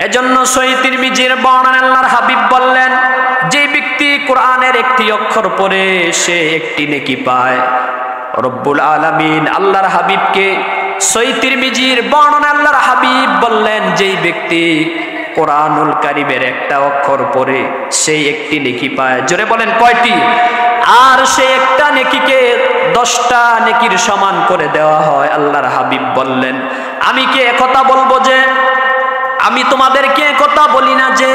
এজন্য সহিহ তিরমিজির বর্ণনায় আল্লাহর হাবিব বললেন, যে ব্যক্তি কোরআনের একটি অক্ষর পড়ে সে একটি নেকি পায়। রব্বুল আলামিন আল্লাহর হাবিবকে সহিহ তিরমিজির বর্ণনায় আল্লাহর হাবিব বললেন, যেই ব্যক্তি কোরআনুল কারীমের একটা অক্ষর পড়ে সেই একটি নেকি পায়। জোরে বলেন কয়টি? আর সেই একটা নেকিকে 10টা নেকির সমান করে দেওয়া হয়। আল্লাহর হাবিব বললেন, আমি কি একথা বলবো যে, আমি তোমাদেরকে একথা বলি না যে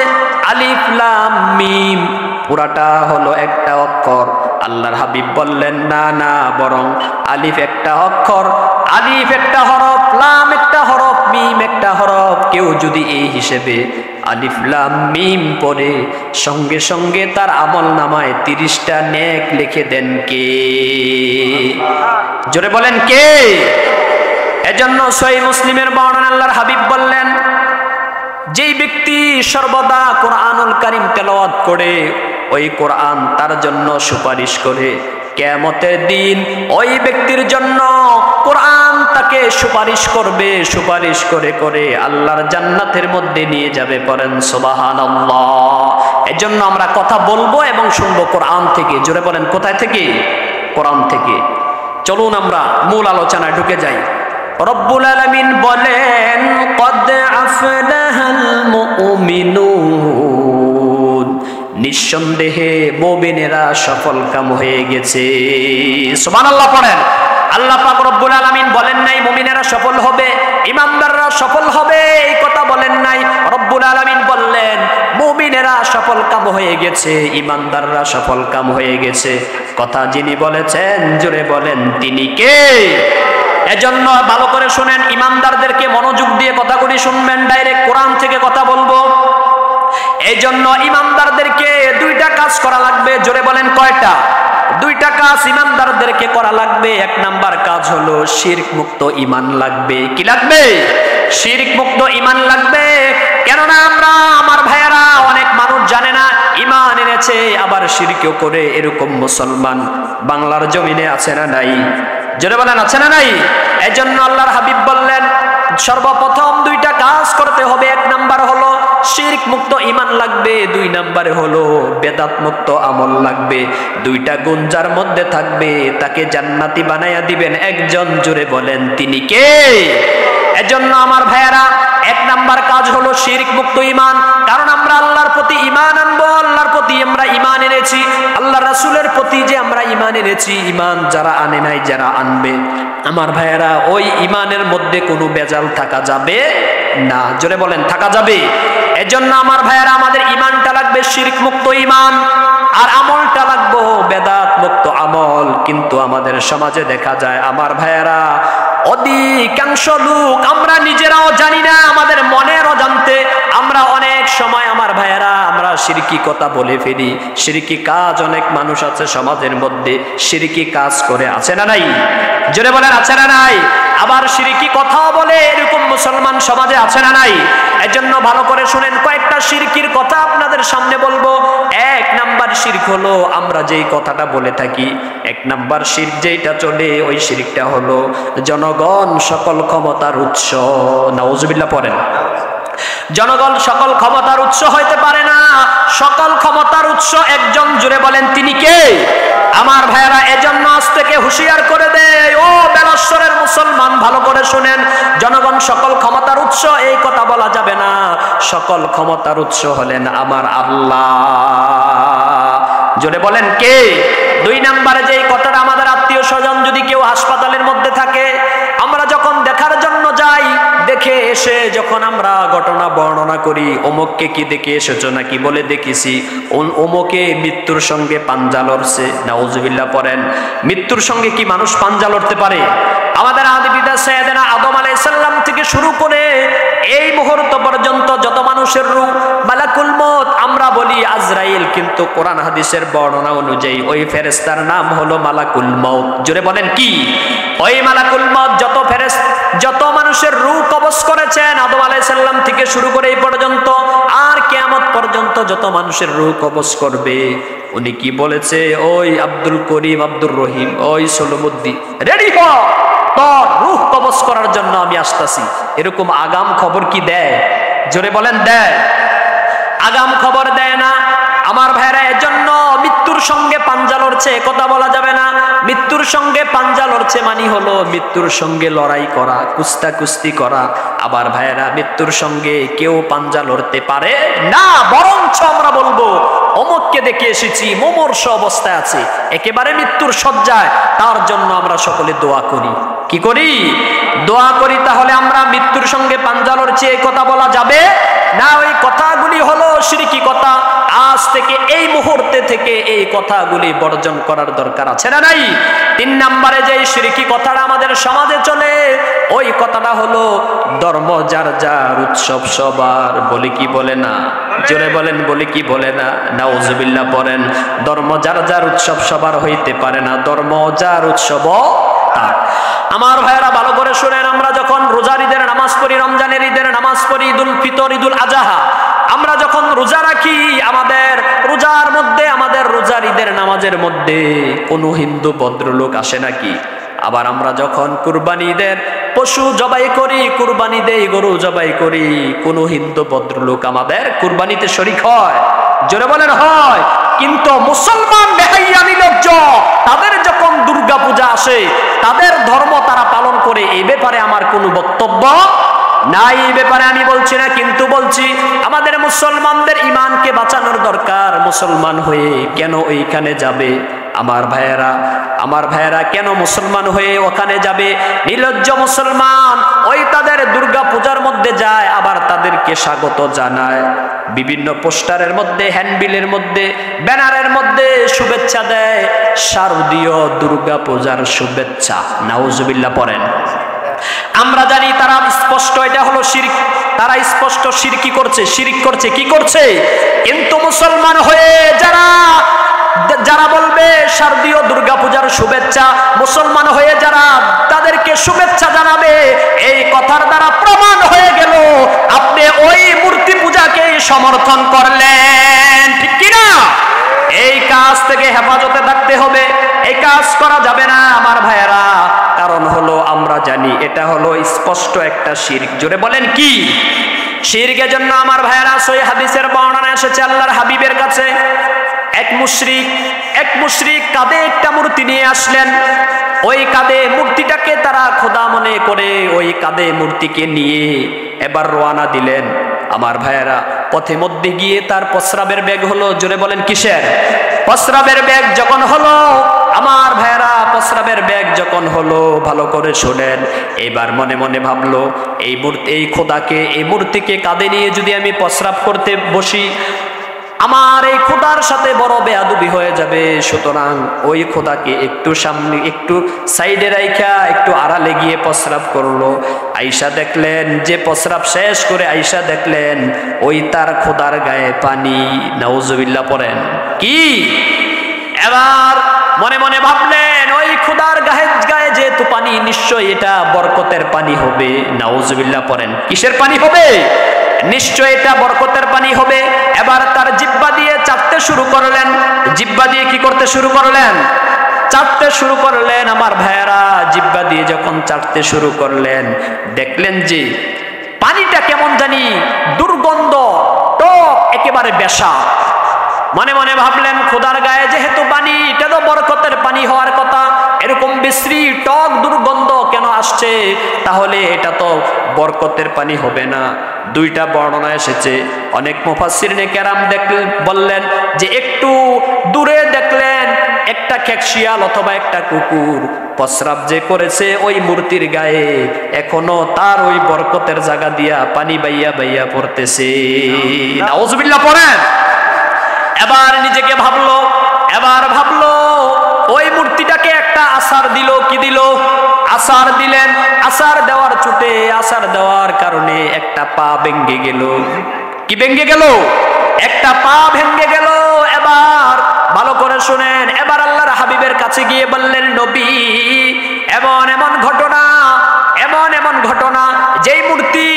আলিফ লাম মিম পুরাটা হলো একটা অক্ষর? আল্লাহর হাবিব বললেন, না না, বরং আলিফ একটা অক্ষর, আলিফ একটা হরফ, লাম একটা হরফ, মিম একটা হরফ। কেউ যদি এই হিসেবে আলিফ লাম মিম পড়ে সঙ্গে সঙ্গে তার আমল নামায় 30টা নেক লিখে দেন কে? জোরে বলেন কে? এজন্য সহিহ মুসলিমের বর্ণনায় আল্লাহর হাবিব বললেন, যেই ব্যক্তি সর্বদা কোরআনুল কারীম তেলাওয়াত করে ওই কোরআন তার জন্য সুপারিশ করে, কিয়ামতের দিন ওই ব্যক্তির জন্য কোরআন তাকে সুপারিশ করবে, সুপারিশ করে করে আল্লাহর জান্নাতের মধ্যে নিয়ে যাবে। পড়েন সুবহানাল্লাহ। এজন্য আমরা কথা বলবো এবং শুনবো কোরআন থেকে। জোরে বলেন কোথায় থেকে? কোরআন থেকে। চলুন আমরা মূল আলোচনায় ঢুকে যাই। রব্বুল আলামিন বলেন, কদ আফলাহাল মুমিনুন, নিঃসন্দেহে মুমিনেরা সফলকাম হয়ে গেছে। সুবহানাল্লাহ পড়েন। আল্লাহ পাক রব্বুল আলামিন বলেন নাই মুমিনেরা সফল হবে, ইমানদাররা সফল হবে, এই কথা বলেন নাই। রব্বুল আলামিন বললেন মুমিনেরা সফলকাম হয়ে গেছে, ইমানদাররা সফলকাম হয়ে গেছে। কথা যিনি বলেছেন জোরে বলেন তিনি কে? এজন্য ভালো করে শুনেন, ইমানদারদেরকে মনোযোগ দিয়ে কথাগুলি শুনবেন, ডাইরেক্ট কোরআন থেকে কথা বলবো। এই জন্য ইমানদারদেরকে 2টা কাজ করা লাগবে। জোরে বলেন কয়টা? 2টা কাজ ইমানদারদেরকে করা লাগবে। 1 নাম্বার কাজ হলো শিরক মুক্ত ঈমান লাগবে। কি লাগবে? শিরক মুক্ত ঈমান লাগবে। কেননা আমরা, আমার ভাইয়েরা, অনেক মানুষ জানে না, ঈমান এনেছে আবার শিরকও করে, এরকম মুসলমান বাংলার জমিনে আছে না নাই? জোরে বলেন আছে না নাই? এজন্য আল্লাহর হাবিব বললেন সর্বপ্রথম 2টা কাজ করতে হবে। 1 নাম্বার হলো শিরক মুক্ত ঈমান লাগবে, 2 নাম্বারে হলো বেদাত মুক্ত আমল লাগবে। 2টা গুণ যার মধ্যে থাকবে তাকে জান্নাতি বানায়া দিবেন একজন। জোরে বলেন তিনি কে? এজন্য আমার ভাইয়েরা 1 নাম্বার কাজ হলো শিরক মুক্ত ঈমান। কারণ আমরা আল্লাহর প্রতি ঈমান আনবো, আল্লাহর প্রতি আমরা ঈমান এনেছি, আল্লাহ রাসূলের প্রতি যে আমরা ঈমান এনেছি, ঈমান যারা আনে নাই, যারা আনবে, আমার ভাইয়েরা ওই ঈমানের মধ্যে কোনো বেজাল থাকা যাবে না। জোরে বলেন থাকা যাবে? এজন্য আমার ভাইয়েরা আমাদের ঈমানটা লাগবে শিরক মুক্ত ঈমান, আর আমলটা লাগবে বেদাত মুক্ত আমল। কিন্তু আমাদের সমাজে দেখা যায় আমার ভাইয়েরা, অধিকাংশ লোক আমরা নিজেরাও জানি না, আমাদের মনের অজান্তে আমরা অনেক সময় আমার ভাইয়েরা আমরা শিরকি কথা বলে ফেলি। শিরকি কাজ অনেক মানুষ আছে সমাজের মধ্যে, শিরকি কাজ করে, আছে না নাই? জোরে বলেন আছে না নাই? আবার শিরকি কথাও বলে, এরকম মুসলমান সমাজে আছে না নাই? এজন্য ভালো করে শুনেন, কয়েকটা শিরকির কথা আপনাদের সামনে বলবো। 1 নাম্বার শিরক হলো আমরা যেই কথাটা বলে থাকি, 1 নাম্বার শিরক যেটা চলে ওই শিরকটা হলো জনগণ সকল ক্ষমতার উৎস। নাউজুবিল্লাহ পড়েন। জনগণ সকল ক্ষমতার উৎস হইতে পারে না, সকল ক্ষমতার উৎস একজন। জুড়ে বলেন তিনি কে? আমার ভাইয়েরা এজন্য আজ থেকে হুঁশিয়ার করে দেয়, ও বেলাশ্বরের মুসলমান ভালো করে শুনেন, জনগণ সকল ক্ষমতার উৎস এই কথা বলা যাবে না। সকল ক্ষমতার উৎস হলেন আমার আল্লাহ। জোরে বলেন কে? 2 নম্বরে যে কথাটা, আমাদের আত্মীয় স্বজন যদি কেউ হাসপাতালের মধ্যে থাকে, আমরা যখন দেখার জন্য যাই, দেখে এসে যখন আমরা ঘটনা বর্ণনা করি, অমুককে কি দেখে এসেছো নাকি, বলে দেখেছি অমুকে মৃত্যুর সঙ্গে পাঞ্জা লড়ছে। নাউজুবিল্লাহ পড়েন। মৃত্যুর সঙ্গে কি মানুষ পাঞ্জা লড়তে পারে? আমাদের আদি পিতা সাইয়েদনা আদম আলাইহিস সালাম থেকে শুরু করে এই মুহূর্ত পর্যন্ত যত মানুষের রূহ, মালাকুল মউত আমরা বলি আজরাইল, কিন্তু কোরআন হাদিসের বর্ণনা অনুযায়ী ওই ফেরেশতার নাম হলো মালাকুল মউত। জোরে বলেন কি? ওই মালাকুল মউত যত মানুষের রূহ কবজ করেছেন আদম আলাইহিস সালাম থেকে শুরু করে এই পর্যন্ত, আর কিয়ামত পর্যন্ত যত মানুষের রূহ কবজ করবে, উনি কি বলেছে? ওই আব্দুল করিম, আব্দুর রহিম, ওই সলমুদ্দিন, রেডি হ, তোর রূহ কবজ করার জন্য আমি আসতেছি। এরকম আগাম খবর কি দেয়? জোরে বলেন দেয়? আগাম খবর দেয় না। আমার ভাইরা, এজন্য মৃত্যুর সঙ্গে পাঞ্জা লড়ছে কথা বলা যাবে না। মৃত্যুর সঙ্গে পাঞ্জা লড়ছে মানে হলো মৃত্যুর সঙ্গে লড়াই করা, কুস্তি করা। আবার ভাইরা, মৃত্যুর সঙ্গে কেউ পাঞ্জা লড়তে পারে না, বরঞ্চ আমরা বলবো অমুককে দেখে এসেছি মুমূর্ষ অবস্থায় আছে, একেবারে মৃত্যুর শয্যায়, তার জন্য আমরা সকলে দোয়া করি। কি করি? দোয়া করি। তাহলে আমরা মৃত্যুর সঙ্গে পাঞ্জা লড়ছি এই কথা বলা যাবে না। ওই কথাগুলি হলো শিরকি কথা। আজ থেকে এই মুহূর্তে থেকে এই কথাগুলি বর্জন করার দরকার আছে না নাই? 3 নম্বরে যে শিরকি কথাটা আমাদের সমাজে চলে, ওই কথাটা হলো ধর্ম যার যার, উৎসব সবার। বলি কি বলে না? জোরে বলেন, বলি কি বলে না? নাউজুবিল্লাহ পড়েন। ধর্ম যার যার, উৎসব সবার হইতে পারে না। ধর্ম যার, উৎসব তার। আমার ভাইয়েরা ভালো করে শুনেন, আমরা যখন রোজার ঈদের নামাজ পড়ি, রমজানের ঈদের নামাজ পড়ি, ঈদুল ফিতর, ঈদুল আজহা, আমরা যখন রোজা রাখি, আমাদের রোজার মধ্যে, আমাদের রোজার ঈদের নামাজের মধ্যে কোনো হিন্দু ভদ্রলোক আসে নাকি? আবার আমরা যখন কুরবানি ঈদের পশু জবাই করি, কুরবানি দেই, গরু জবাই করি, কোনো হিন্দু ভদ্রলোক আমাদের কুরবানিতে শরীক হয়? জোরে বলেন হয়। কিন্তু মুসলমান বেহাইয়া নির্লজ্জ, তাদের যখন দুর্গা পূজা আসে, তাদের ধর্ম তারা পালন করে, এই ব্যাপারে আমার কোনো বক্তব্য নাই। এই ব্যাপারে আমি বলছি না, কিন্তু বলছি আমাদের মুসলমানদের ইমানকে বাঁচানোর দরকার। মুসলমান হয়ে কেন ওইখানে যাবে? আমার ভাইয়েরা কেন মুসলমান হয়ে ওখানে যাবে? নির্লজ্জ মুসলমান ওই তাদের দুর্গা পূজার মধ্যে যায়, আবার তাদেরকে স্বাগত জানায়, বিভিন্ন পোস্টারের মধ্যে, হ্যান্ডবিলের মধ্যে, ব্যানারের মধ্যে শুভেচ্ছা দেয়, শারদীয় দুর্গা পূজার শুভেচ্ছা। নাউজুবিল্লাহ পড়েন। আমরা জানি তারা স্পষ্ট এটা হলো শিরক, তারা স্পষ্ট শিরকি করছে, শিরক করছে। কি করছে? কিন্তু মুসলমান হয়ে যারা বলবে শারদীয় দুর্গাপূজার শুভেচ্ছা, মুসলমান হয়ে যারা তাদেরকে শুভেচ্ছা জানাবে, এই কথার দ্বারা প্রমাণ হয়ে গেল আপনি ওই মূর্তি পূজাকে সমর্থন করলেন। ঠিক কিনা? এই কাজ থেকে হেফাজতে থাকতে হবে, এই কাজ করা যাবে না আমার ভাইয়েরা। কারণ হলো আমরা জানি এটা হলো স্পষ্ট একটা শিরক। জোরে বলেন কি শিরকের জন্য আমার ভাইয়েরা, সহিহ হাদিসের বর্ণনা এসেছে আল্লাহর হাবিবের কাছে এক মুশরিক কাঁধে একটা মূর্তি নিয়ে আসলেন। ওই কাঁধে মূর্তিটাকে তারা খোদা মনে করে ওই কাঁধে মূর্তিকে নিয়ে এবার রওনা দিলেন। আমার ভাইয়েরা, পথে মধ্যে গিয়ে তার প্রস্রাবের ব্যাগ হলো। জোরে বলেন কিসের? প্রস্রাবের ব্যাগ যখন হলো, আমার ভাইয়েরা, প্রস্রাবের ব্যাগ যখন হলো, ভালো করে শোনেন, এবার মনে মনে ভাবলো এই খোদাকে, এই মূর্তিকে কাঁধে নিয়ে যদি আমি প্রস্রাব করতে বসি, আমার এই খোদার সাথে বড় বেয়াদবি হয়ে যাবে। সুতরাং ওই খোদাকে একটু সামনে, একটু সাইডে রাইখা একটু আড়ালে গিয়ে প্রস্রাব করলো। আয়েশা দেখলেন যে প্রস্রাব শেষ করে আয়েশা দেখলেন ওই তার খোদার গায়ে পানি। নাউজুবিল্লাহ পড়েন কি? এবার মনে মনে ভাবলেন ওই খোদার গায়ে যেহেতু পানি, নিশ্চয় এটা বরকতের পানি হবে। নাউজুবিল্লাহ পড়েন কিসের পানি হবে? নিশ্চয় এটা বরকতের পানি হবে। এবার তার জিহ্বা দিয়ে চাটতে শুরু করলেন। জিহ্বা দিয়ে কি করতে শুরু করলেন? চাটতে শুরু করলেন। আমার ভাইয়েরা, জিহ্বা দিয়ে যখন চাটতে শুরু করলেন, দেখলেন যে পানিটা কেমন জানি দুর্গন্ধ, টক, একেবারে বেশা। মনে মনে ভাবলেন খোদার গায়ে যেহেতু পানি, এটা তো বরকতের পানি হওয়ার কথা, এরকম বিশ্রী টক দুর্গন্ধ কেন আসছে? তাহলে এটা তো বরকতের পানি হবে না। দুইটা বর্ণনা এসেছে। অনেক মুফাসসিরিনে কেরাম বললেন যে একটু দূরে দেখলেন একটা খেকশিয়াল অথবা একটা কুকুর প্রস্রাব যে করেছে ওই মূর্তির গায়ে, এখনো তার ওই বরকতের জায়গা দিয়া পানি বাইয়া বাইয়া পড়তেছে। নাউজুবিল্লাহ পড়েন। এবার নিজেকে ভাবলো ওই মূর্তিটাকে একটা আসার দিল। কি দিল? আসার দিলেন। আসার দেওয়ার চুটে, আসার দেওয়ার কারণে একটা পা ভেঙে গেল। কি ভেঙে গেল? একটা পা ভেঙে গেল। এবার ভালো করে শুনেন, এবার আল্লাহর হাবিবের কাছে গিয়ে বললেন, নবী, এমন এমন ঘটনা, যেই মূর্তি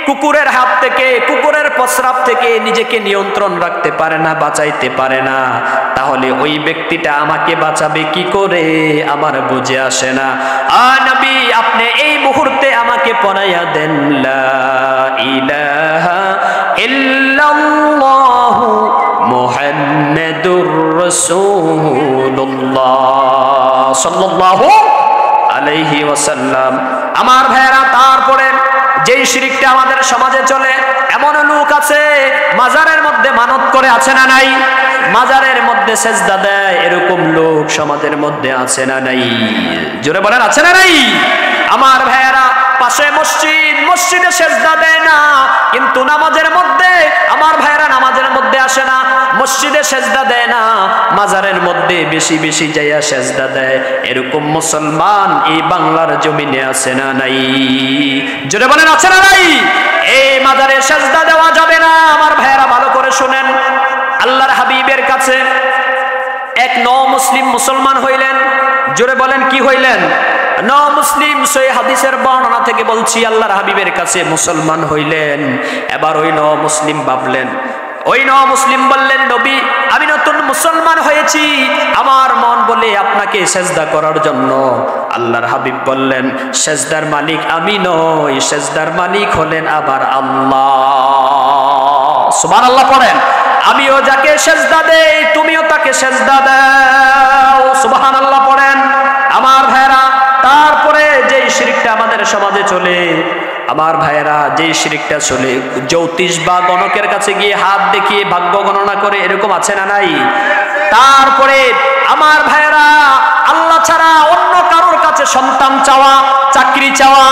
কুকুরের হাত থেকে, কুকুরের প্রস্রাব থেকে নিজেকে নিয়ন্ত্রণ রাখতে পারে না, বাঁচাইতে পারে না, তাহলে ওই ব্যক্তিটা আমাকে বাঁচাবে কি করে? আমার বুঝে আসে না। নবী, আপনি এই মুহূর্তে আমাকে পড়াইয়া দেন লা ইলাহা ইল্লাল্লাহু মুহাম্মাদুর রাসূলুল্লাহ সাল্লাল্লাহু আলাইহি ওয়াসাল্লাম। আমার ভাইরা, তারপরে যেই শিরকটা আমাদের সমাজে চলে, এমন লোক আছে মাজারের মধ্যে মানত করে, আছে না নাই? মাজারের মধ্যে সেজদা দেয়, এরকম লোক সমাজের মধ্যে আছে না নাই? জোরে বলেন, আছে না নাই? আমার ভাইয়েরা, পাশে মসজিদ, মসজিদে সেজদা দেয় না, কিন্তু নামাজের মধ্যে, আমার ভাইয়েরা নামাজের মধ্যে আসে না, মসজিদে সেজদা দেয় না, মাজারের মধ্যে বেশি বেশি যাইয়া সেজদা দেয়, এরকম মুসলমান এই বাংলার জমিনে আছে না নাই? জোরে বলেন, আছে না নাই? এই মাজারে সেজদা দেওয়া যাবে না। আমার ভাইয়েরা ভালো করে শুনেন, আল্লাহর হাবিবের কাছে এক মুসলিম মুসলমান হইলেন। জোরে বলেন, কি হইলেন? মুসলিম। সহিহ হাদিসের বর্ণনা থেকে বলছি, আল্লাহর হাবিবের কাছে মুসলমান হইলেন। এবার ওই মুসলিম ভাবলেন, ওই মুসলিম বললেন, নবী, আমি নতুন মুসলমান হয়েছি, আমার মন বলে আপনাকে সেজদা করার জন্য। আল্লাহর হাবিব বললেন, সেজদার মালিক আমি নই, সেজদার মালিক হলেন আবার আল্লাহ। সুবহানাল্লাহ পড়েন। আমিও যাকে সেজদা দেই, তুমিও তাকে সেজদা দাও। সুবহানাল্লাহ পড়েন। আমার ভাইরা, তারপরে যেই শিরকটা আমাদের সমাজে চলে, আমার ভাইয়েরা, যেই শিরকটা চলে, জ্যোতিষ বা গণকের কাছে গিয়ে হাত দেখিয়ে ভাগ্য গণনা করে, এরকম আছে না নাই? তারপরে আমার ভাইয়েরা, আল্লাহ ছাড়া অন্য কারোর কাছে সন্তান চাওয়া, চাকরি চাওয়া,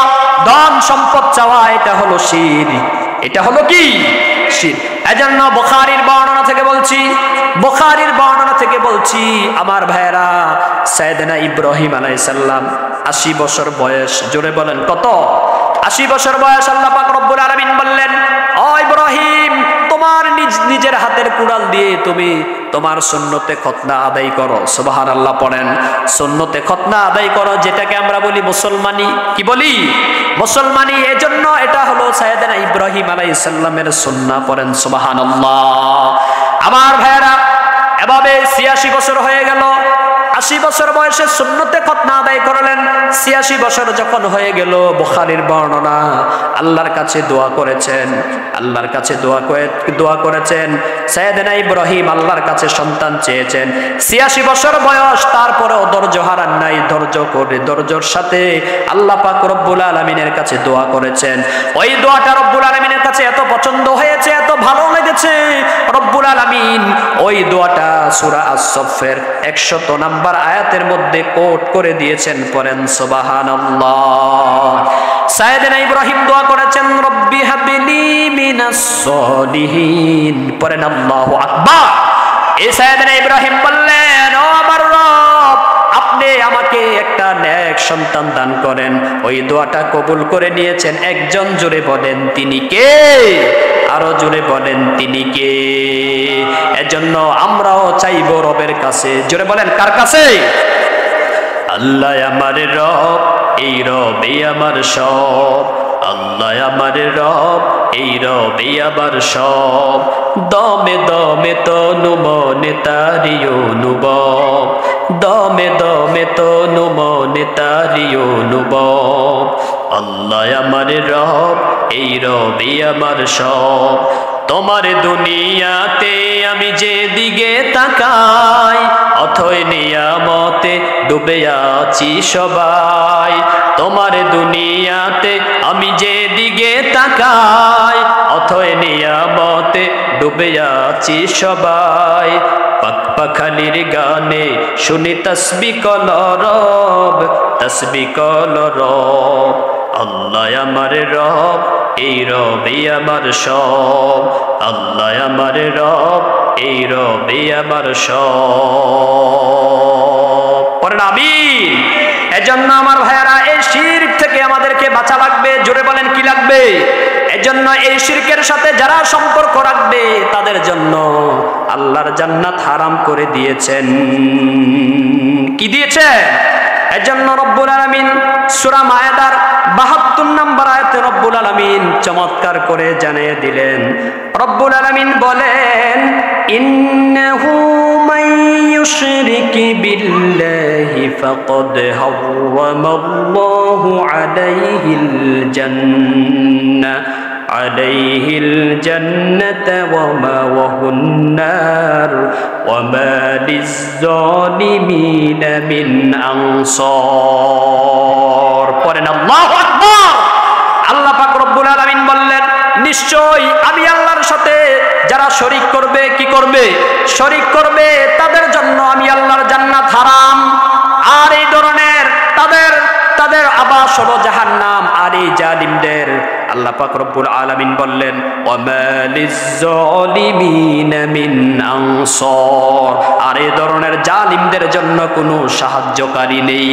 ধন সম্পদ চাওয়া, এটা হলো শিরক। এটা হলো কি? শিরক। এজন্য বুখারীর বর্ণনা থেকে বলছি, বুখারীর বর্ণনা থেকে বলছি, আমার ভাইয়েরা, সাইয়েদনা ইব্রাহিম আলাইহিস সালাম ৮০ বছর বয়স। জোরে বলেন, কত? ৮০ বছর বয়স। আল্লাহ পাক রব্বুল আলামিন বললেন, ও ইব্রাহিম, তোমার নিজের হাতের কুড়াল দিয়ে তুমি তোমার সুন্নতে খতনা আদায় করো। সুবহানাল্লাহ পড়েন। সুন্নতে খতনা আদায় করো, যেটাকে আমরা বলি মুসলমানি। কি বলি? মুসলমানি। এজন্য এটা হলো সাইয়েদনা ইব্রাহিম আলাইহিস সালামের সুন্নাহ। পড়েন সুবহানাল্লাহ। আমার ভাইয়েরা, এভাবে ৮৬ বছর হয়ে গেল। ৮০ বছর বয়সে সুন্নতে খতনা আদায় করলেন। ৮৬ বছর যখন হয়ে গেল, বুখারীর বর্ণনা, আল্লাহর কাছে দোয়া করেছেন, আল্লাহর কাছে দোয়া করেছেন। সাইয়েদনা ইব্রাহিম আল্লাহর কাছে সন্তান চেয়েছেন। ৮৬ বছর বয়স, তারপরেও ধৈর্য হারান নাই, ধৈর্যর সাথে আল্লাহ পাক রব্বুল আলামিনের কাছে দোয়া করেছেন। ওই দোয়াটা রব্বুল আলামিনের কাছে এত পছন্দ হয়েছে, এত ভালো লেগেছে, রব্বুল আলামিন ওই দোয়াটা সূরা আস-সাফের ১০০ নম্বর আয়াতের মধ্যে কোট করে দিয়েছেন। পড়েন সুবহানাল্লাহ। সাইয়েদনা ইব্রাহিম দোয়া করেছেন, রব্বি হাবলি মিনাস সলিহিন। পড়েন আল্লাহু আকবার। এই সাইয়েদনা ইব্রাহিম বললেন, ও আমার রব, আপনি আমাকে একটা নেক সন্তান দান করেন। ওই দোয়াটা কবুল করে নিয়েছেন। একজন জোরে বলেন, তিনি কে? আরো জোরে বলেন, তিনি কে? এজন্য আমরাও চাইব রবের কাছে। জোরে বলেন, কার কাছে? আল্লাহ আমার রব, এই রবে আমার সব। আল্লাহ আমার রব, এই রবে আমার সব। দমে দমে তনু মনে তারি অনুভব, দমে দমে তনু মনে তারি অনুভব। আল্লাহ আমার রব, এই রবে আমার সব। তোমার দুনিয়াতে আমি যে দিকে তাকাই, অথই নিয়ামতে ডুবে আছি সবাই। তোমার দুনিয়াতে আমি যে দিকে তাকাই, অথই নিয়ামতে ডুবে আছি সবাই। পাখালির গানে শুনি তসবিহ কলরব, তসবিহ কলরব। আল্লাহ আমার রব, এই রবে আমার সব। আল্লাহ আমার রব, এই রবে আমার সব। পড়েন আমিন। এজন্য আমার ভাইয়েরা, এই শিরক থেকে আমাদেরকে বাঁচা লাগবে। জোরে বলেন, কি লাগবে? এজন্য এই শিরকের সাথে যারা সম্পর্ক রাখবে, তাদের জন্য আল্লাহর জান্নাত হারাম করে দিয়েছেন। কি দিয়েছেন? এজন্য রব্বুল আলামিন সূরা মায়েদার ৭২ নম্বর আয়াতে রব্বুল আলামিন চমৎকার করে জানিয়ে দিলেন। রব্বুল আলামিন বলেন, ইন্নাহু মান ইউশরিক বিল্লাহি ফাকাদ হারামাল্লাহু আলাইহিল জান্নাহ আলাইহিল জান্নাত ওয়া মাওয়াহুন নার ওয়া মা লিয-যালিমিনা মিন আনসার। পড়েন আল্লাহু আকবার। আল্লাহ পাক রব্বুল আলামিন বললেন, নিশ্চয় আমি আল্লাহর সাথে যারা শরীক করবে, কি করবে? শরীক করবে, তাদের জন্য আমি আল্লাহর জান্নাত হারাম। আর এই ধরনের তাদের আবাস হলো জাহান্নাম। আর এই জালিমদের আল্লাহ পাক রব্বুল আলামিন বললেন, ওয়া মা লিয-যালিমিনা মিন আনসার। আর এই ধরনের জালিমদের জন্য কোনো সাহায্যকারী নেই।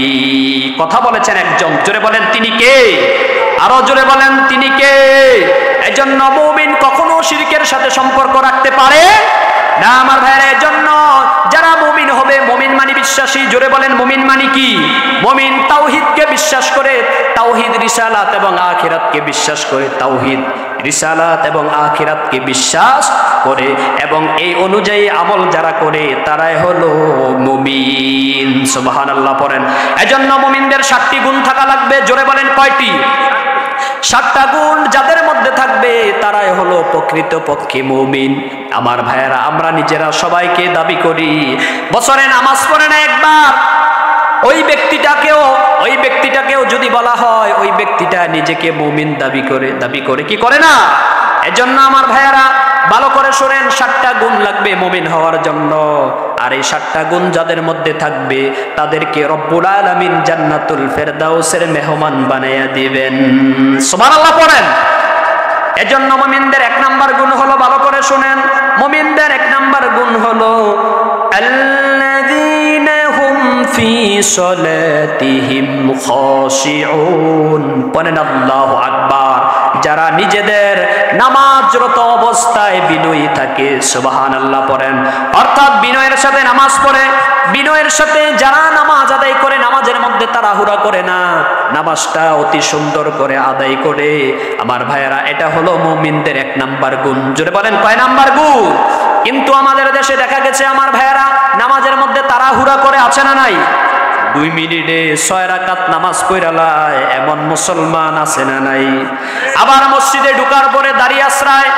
কথা বলেছেন একজন, জোরে বলেন তিনি কে? আরো জোরে বলেন তিনি কে? এজন্য মুমিন কখনো শিরকের সাথে সম্পর্ক রাখতে পারে না আমার ভাইরা। এজন্য যারা মুমিন হবে, মুমিন মানে বিশ্বাসী, জোরে বলেন মুমিন মানে কি? মুমিন তাওহীদকে বিশ্বাস করে, তাওহীদ রিসালাত এবং আখিরাতকে বিশ্বাস করে, তাওহীদ রিসালাত এবং আখিরাতকে বিশ্বাস করে এবং এই অনুযায়ী আমল যারা করে তারাই হলো মুমিন। সুবহানাল্লাহ পড়েন। এজন্য মুমিনদের 7টি গুণ থাকা লাগবে। জোরে বলেন কয়টি? 7টা গুণ যাদের মধ্যে থাকবে তারাই হলো প্রকৃতপক্ষে মুমিন। আমার ভাইয়েরা, আমরা নিজেরা সবাইকে দাবি করি বছরে নামাজ পড়ে না একবার। ওই ব্যক্তিটাকেও যদি বলা হয়, ওই ব্যক্তিটা নিজেকে মুমিন দাবি করে কি করে না? এজন্য আমার ভাইয়েরা ভালো করে শোনেন, 7টা গুণ লাগবে মুমিন হওয়ার জন্য। আর এই 7টা গুণ যাদের মধ্যে থাকবে তাদেরকে রব্বুল আলামিন জান্নাতুল ফেরদাউসের মেহমান বানাইয়া দিবেন। সুবহানাল্লাহ পড়েন। এজন্য মুমিনদের 1 নাম্বার গুণ হলো, ভালো করে শুনেন, মুমিনদের 1 নাম্বার গুণ হলো আল্লাযীনা হুম ফি সলাতিহিম খাশিউন। পড়েন আল্লাহু আকবার। যারা নিজেদের নামাজরত অবস্থায় বিনয়ী থাকে। সুবহানাল্লাহ পড়েন। অর্থাৎ বিনয়ের সাথে নামাজ পড়ে, বিনয়ের সাথে যারা নামাজ আদায় করে, নামাজের মধ্যে তাড়াহুড়া করে না, নামাজটা অতি সুন্দর করে আদায় করে, আমার ভাইয়েরা এটা হলো মুমিনদের 1 নাম্বার গুণ। জোরে বলেন কয় নাম্বার গুণ? কিন্তু আমাদের দেশে দেখা গেছে আমার ভাইয়েরা নামাজের মধ্যে তাড়াহুড়া করে, আছে না নাই? 2 মিনিটে 6 রাকাত নামাজ পড়ালায় এমন মুসলমান আছে না নাই? আবার মসজিদে ঢোকার পরে দাঁড়িয়ে আশ্রয়,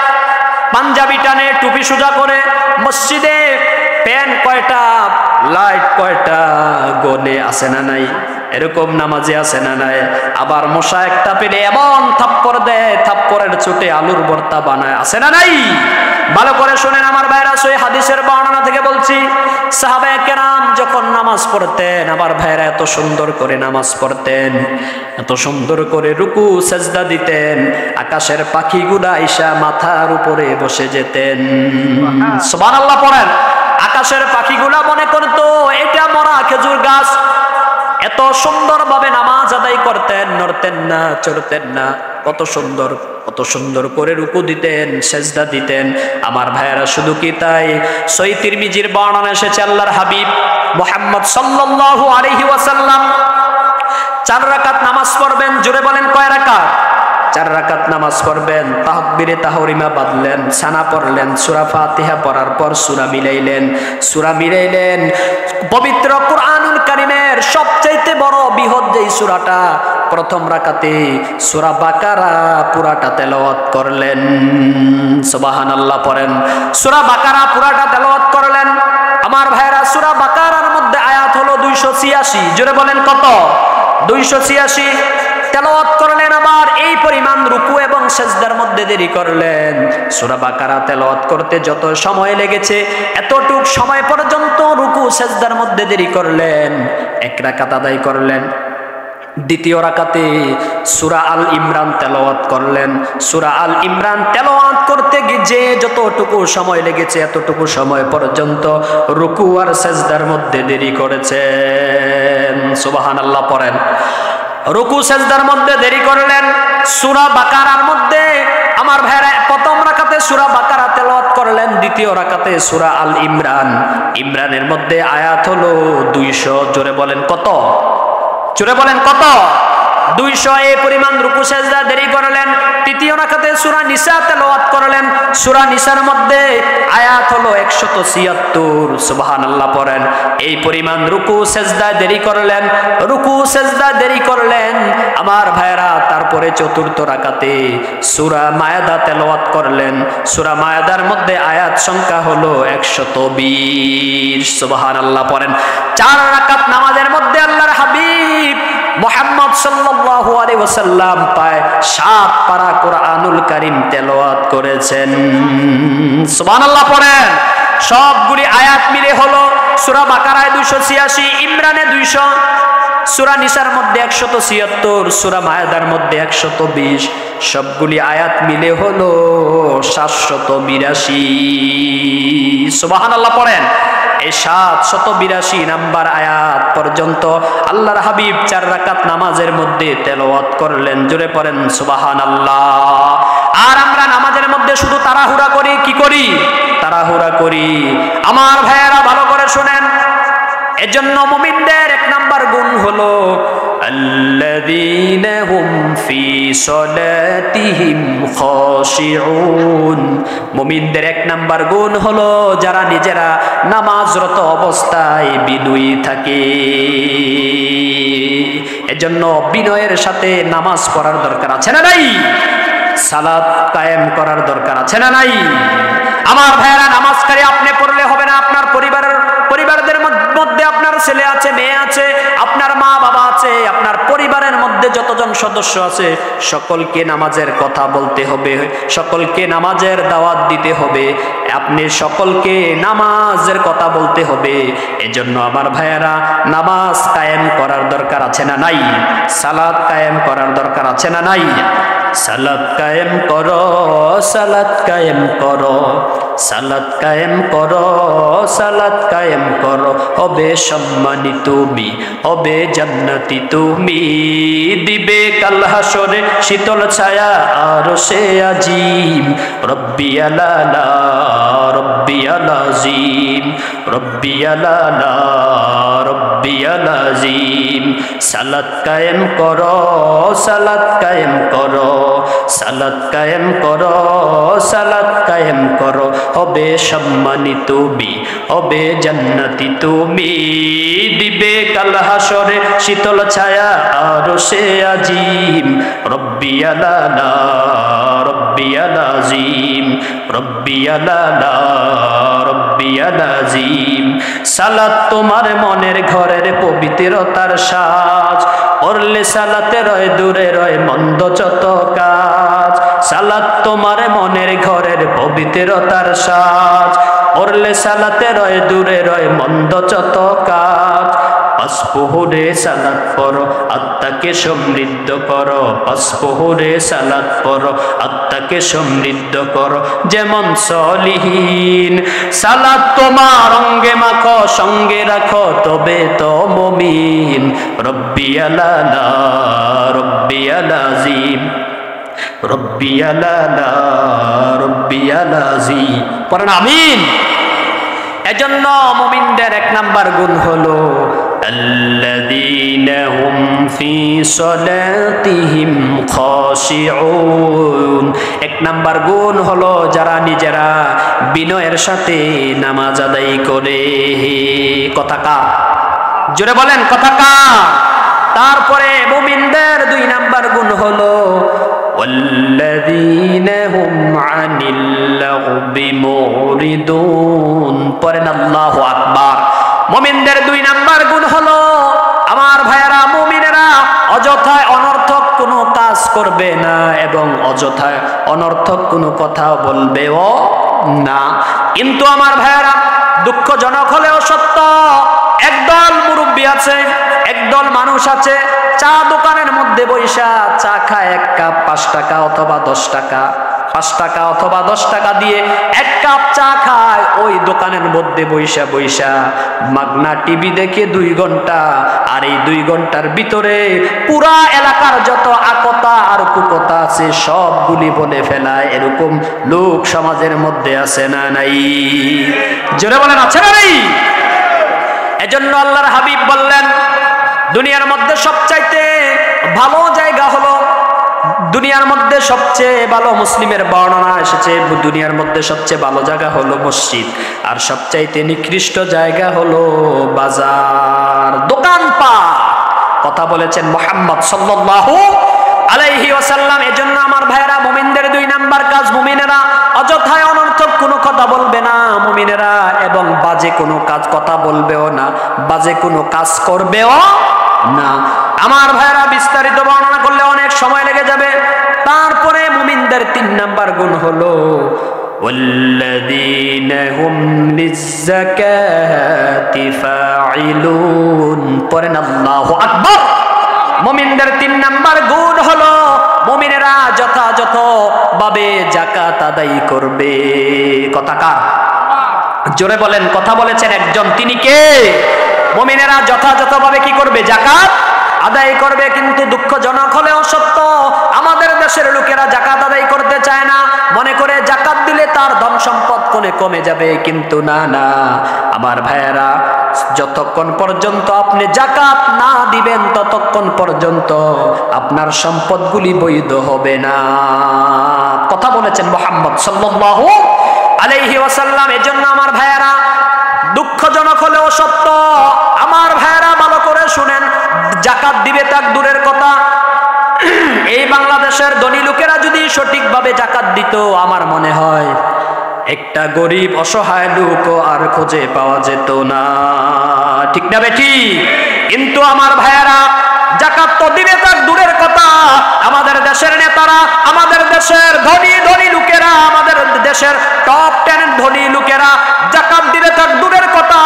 পাঞ্জাবি টানে, টুপি সোজা করে, মসজিদে প্যান কয়টা, লাইট কয়টা গলে, আছে না নাই? এরকম নামাজে আছে না নাই? আবার মশা একটা পেলে এমন থাপ্পড় দেয়, থাপ্পড়ের চোটে আলুর ভর্তা বানায়, আছে না নাই? ভালো করে শুনেন আমার ভাইরা, সই হাদিসের বর্ণনা থেকে বলছি, সাহাবায়ে কেরাম যখন নামাজ পড়তেন, আমার ভাইরা এত সুন্দর করে নামাজ পড়তেন, এত সুন্দর করে রুকু সেজদা দিতেন, আকাশের পাখিগুলা আইসা মাথার উপরে বসে যেতেন। সুবহানাল্লাহ পড়েন। আকাশের পাখিগুলা মনে করতো এটা মরা খেজুর গাছ। এত সুন্দরভাবে নামাজ আদায় করতেন, নড়তেন না, চড়তেন না। কত সুন্দর করে রুকু দিতেন, সেজদা দিতেন। আমার ভাইয়েরা শুধু কি তাই, সহিহ তিরমিজির বর্ণনা এসেছে, আল্লাহর হাবিব মুহাম্মদ সাল্লাল্লাহু আলাইহি ওয়াসাল্লাম 4 রাকাত নামাজ পড়বেন। জোরে বলেন কয় রাকাত? 4 রাকাত নামাজ পড়বেন, তাকবীরে তাহরিমা বাঁধলেন, সানা পড়লেন, সূরা ফাতিহা পড়ার পর সূরা মিলাইলেন। পবিত্র কুরআনুল কারীমের সবচাইতে বড় বৃহৎ যেই সূরাটা, প্রথম রাকাতে সূরা বাকারা পুরাটা তেলাওয়াত করলেন। সুবহানাল্লাহ পড়েন। সূরা বাকারা পুরাটা তেলাওয়াত করলেন। আমার ভাইরা, সূরা বাকারার মধ্যে আয়াত হলো 286। জোরে বলেন কত? 286 তেলাওয়াত করলেন। আবার এই পরিমাণ রুকু এবং সিজদার মধ্যে দেরি করলেন। সূরা বাকারা তেলাওয়াত করতে যত সময় লেগেছে, এতটুক সময় পর্যন্ত রুকু সিজদার মধ্যে দেরি করলেন। 1 রাকাত আদায় করলেন। দ্বিতীয় রাকাতে সূরা আল ইমরান তেলাওয়াত করলেন। সূরা আল ইমরান তেলাওয়াত করতে গিয়ে যতটুকু সময় লেগেছে, এতটুকু সময় পর্যন্ত রুকু আর সিজদার মধ্যে দেরি করেছেন। সুবহানাল্লাহ পড়েন। রুকু সিজদার মধ্যে দেরি করলেন। সূরা বাকারার মধ্যে আমার ভাইরা প্রথম রাকাতে সূরা বাকারা তেলাওয়াত করলেন, দ্বিতীয় রাকাতে সূরা আল ইমরানের মধ্যে আয়াত হলো 200। জোরে বলেন কত? জোরে বলেন কত? 200 এই পরিমাণ রুকু সেজদা দেরি করলেন। তৃতীয় রাকাতে সূরা নিসা তেলাওয়াত করলেন। সূরা নিসার মধ্যে আয়াত হলো 176, সুবহানাল্লাহ পড়েন। এই পরিমাণ রুকু সেজদা দেরি করলেন, রুকু সেজদা দেরি করলেন আমার ভাইরা। তারপরে চতুর্থ রাকাতে সূরা মায়েদা তেলাওয়াত করলেন। সূরা মায়েদার মধ্যে আয়াত সংখ্যা হলো 120, সুবহানাল্লাহ পড়েন। 4 রাকাত নামাজের মধ্যে আল্লাহর হাবিব মুহাম্মদ সাল্লাল্লাহু আলাইহি ওয়াসাল্লাম প্রায় 7 পারা কোরআনুল কারীম তেলাওয়াত করেছেন, সুবহানাল্লাহ পড়েন। সবগুলি আয়াত মিলে হলো সূরা বাকারায় 286, ইমরানে 200, সূরা নিসার মধ্যে 176, সূরা মায়েদার মধ্যে 120, সবগুলি আয়াত মিলে হলো 782, সুবহানাল্লাহ পড়েন। এই 782 নাম্বার আয়াত পর্যন্ত আল্লাহর হাবিব 4 রাকাত নামাজের মধ্যে তেলাওয়াত করলেন। জোরে পড়েন সুবহানাল্লাহ। আর আমরা নামাজের মধ্যে শুধু তাড়াহুড়া করি, কি করি? তাড়াহুড়া করি। আমার ভাইয়েরা ভালো করে শুনেন, এজন্য মুমিনদের 1 নাম্বার গুণ হলো আল্লাযীনা হুম ফি সলাতিহিম খাশিউন। মুমিনদের 1 নাম্বার গুণ হলো যারা নিজেরা নামাজরত অবস্থায় বিনয়ী থাকে। এজন্য বিনয়ের সাথে নামাজ পড়ার দরকার আছে না নাই? সালাত কায়েম করার দরকার আছে না নাই? আমার ভাইয়েরা, নামাজকারী আপনি পড়লে হবে না, আপনার পরিবারদের মধ্যে আপনার ছেলে আছে, মেয়ে আছে, আপনার মা বাবা আছে, আপনার পরিবারের মধ্যে যতজন সদস্য আছে সকলকে নামাজের কথা বলতে হবে, সকলকে নামাজের দাওয়াত দিতে হবে, আপনি সকলকে নামাজের কথা বলতে হবে। এজন্য আমার ভাইয়েরা, নামাজ কায়েম করার দরকার আছে না নাই? সালাত কায়েম করার দরকার আছে না নাই? সালাত কায়েম করো, সালাত কায়েম করো, সালাত কায়েম করো, সালাত কায়েম করো, হবে সম্মানী তুমি, হবে জান্নাতি তুমি, দিবে কাল হাসরে শীতল ছায়া আরশে আজিম। রব্বি আলালা, রব্বি আলাজিম, রব্বি আলালা, রব্বি আলাজিম। সালাত কায়েম করো, সালাত কায়েম করো, সালাত কায়েম করো, সালাত কায়েম করো, হবে সম্মানী তুমি, হবে জান্নাতি তুমি, দিবে কাল হাসরে শীতল ছায়া আরশে আজিম। রব্বি আলালা, রব্বি আলাজিম, রব্বি আলালা, রব্বি আলাজিম। সালাত তোমার মনের ঘরের পবিত্রতার সাজ, পড়লে সালাতে রয় দূরে রয় মন্দ যত কাজ। সালাত তোমার মনের ঘরের পবিত্রতার সাজ, পড়লে সালাতে রয় দূরে রয় মন্দ যত কাজ। পাঁচপোহরে সালাত পড়ো, আত্মাকে সমৃদ্ধ করো, পাঁচপোহরে সালাত পড়ো, আত্মাকে সমৃদ্ধ করো, যেমন সলিহীন। সালাত তোমার অঙ্গে মাখো, সঙ্গে রাখো, তবে তো মুমিন। রব্বি আলালা, রব্বি আলাজিম, রব্বি আলালা, রব্বি আলাজিম। পড়েন আমিন। এজন্য মুমিনদের 1 নাম্বার গুণ হলো আল্লাযীনা হুম ফি সলাতিহিম খাশিউন। 1 নাম্বার গুণ হলো যারা নিজেরা বিনয়ের সাথে নামাজ আদায় করে। কথা কার? জোরে বলেন, কথা কার? তারপরে মুমিনদের 2 নাম্বার গুণ হলো ওয়াল্লাযীনা হুম আনিল লাগবি মুরিদুন। পড়েন আল্লাহু আকবার। মুমিনদের 2 নাম্বার গুণ হলো, আমার ভাইয়েরা, মুমিনেরা অযথায় অনর্থক কোনো কাজ করবে না এবং অযথায় অনর্থক কোনো কথা বলবেও না। কিন্তু আমার ভাইয়েরা, দুঃখজনক হলেও সত্য, একদল মুরব্বী আছে, একদল মানুষ আছে, চা দোকানের মধ্যে বৈশা চা খায় 1 কাপ 5 টাকা অথবা 10 টাকা, 5 টাকা অথবা 10 টাকা দিয়ে 1 কাপ চা খায়। ওই দোকানের মধ্যে বৈশা বৈশা মাগনা টিভি দেখে 2 ঘন্টা, আর এই 2 ঘন্টার ভিতরে পুরা এলাকার যত আকতা আর কুকতা আছে সবগুলি বলে ফেলায়। এরকম লোক সমাজের মধ্যে আছে না নাই? জোরে বলেন, আছে না নাই? এজন্য আল্লাহর হাবিব বললেন, দুনিয়ার মধ্যে সবচাইতে ভালো জায়গা হলো, দুনিয়ার মধ্যে সবচেয়ে ভালো, মুসলিমের বর্ণনা এসেছে দুনিয়ার মধ্যে সবচেয়ে ভালো জায়গা হলো মসজিদ, আর সবচাইতে নিকৃষ্ট জায়গা হলো বাজার, দোকানপাট। কথা বলেছেন মুহাম্মদ সাল্লাল্লাহু আলাইহি ওয়াসাল্লাম। এজন্য আমার ভাইরা, মুমিনদের 2 নাম্বার কাজ, মুমিনেরা অযথায় অনর্থক কোনো কথা বলবে না মুমিনেরা, এবং বাজে কোনো কাজ কথা বলবেও না, বাজে কোনো কাজ করবেও না। আমার ভাইরা, বিস্তারিত বর্ণনা করলে অনেক সময় লেগে যাবে। তারপরে মুমিনদের 3 নাম্বার গুণ হলো والذين هم للزكاة فاعلون। পড়েন আল্লাহু আকবার। মুমিনদের 3 নাম্বার গুণ হলো মুমিনেরা যথাযথ ভাবে যাকাত আদায় করবে। কথা কার? জোরে বলেন। কথা বলেছেন একজন, তিনি কে? মুমিনেরা যথাযথভাবে কি করবে? যাকাত আদায় করবে। কিন্তু দুঃখজনক হলেও সত্য, আমাদের দেশের লোকেরা যাকাত আদায় করতে চায় না, মনে করে যাকাত দিলে তার ধন সম্পদ কমে যাবে। কিন্তু না না আমার ভাইয়েরা, যতক্ষণ পর্যন্ত আপনি যাকাত না দিবেন ততক্ষণ পর্যন্ত আপনার সম্পদগুলি বৈধ হবে না। কথা বলেছেন মুহাম্মদ সাল্লাল্লাহু আলাইহি ওয়াসাল্লাম। এজন্য আমার ভাইয়েরা, দুঃখজনক হলেও সত্য, আমার ভাইয়েরা ভালো করে শুনেন, যাকাত দিবে তাক দূরের কথা, এই বাংলাদেশের ধনী লোকেরা যদি সঠিকভাবে যাকাত দিত, আমার মনে হয় একটা গরিব অসহায় লোকও আর খুঁজে পাওয়া যেত না। ঠিক না বেঠি? কিন্তু আমার ভাইয়েরা, যাকাত তো দিবে তাক দূরের কথা, আমাদের দেশের নেতারা, আমাদের দেশের ধনী ধনী লোকেরা, আমাদের দেশের টপ 10 ধনী লোকেরা যাকাত দিবে তাক দূরের কথা,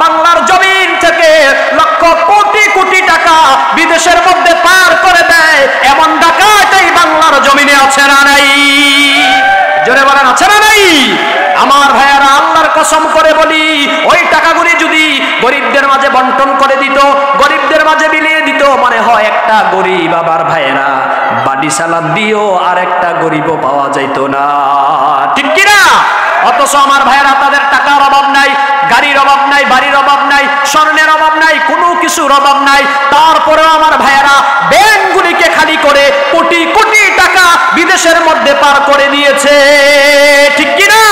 বাংলার জমিন থেকে লক্ষ কোটি কোটি টাকা বিদেশের মধ্যে পার করে দেয়, এমন ডাকাত এই বাংলার জমিনে আছে না নাই? জোরে বলেন, আছে না নাই? আমার ভাইয়ারা, আল্লাহর কসম করে বলি, ওই টাকাগুলি যদি গরিবদের মাঝে বন্টন করে দিত, গরিবদের মাঝে বিলিয়ে দিত, মনে হয় একটা গরিব, আবার ভাইয়েরা বাড়ি সালাদ দিও আর একটা গরিবও পাওয়া যাইত না। ঠিক কিনা? অথচ আমার ভাইয়েরা, তাদের টাকার অভাব নাই, গাড়ির অভাব নাই, বাড়ির অভাব নাই, স্বর্ণের অভাব নাই, কোনো কিছুর অভাব নাই। তারপরেও আমার ভাইয়েরা ব্যাংকগুলিকে খালি করে কোটি কোটি টাকা বিদেশের মধ্যে পার করে দিয়েছে। ঠিক কিনা?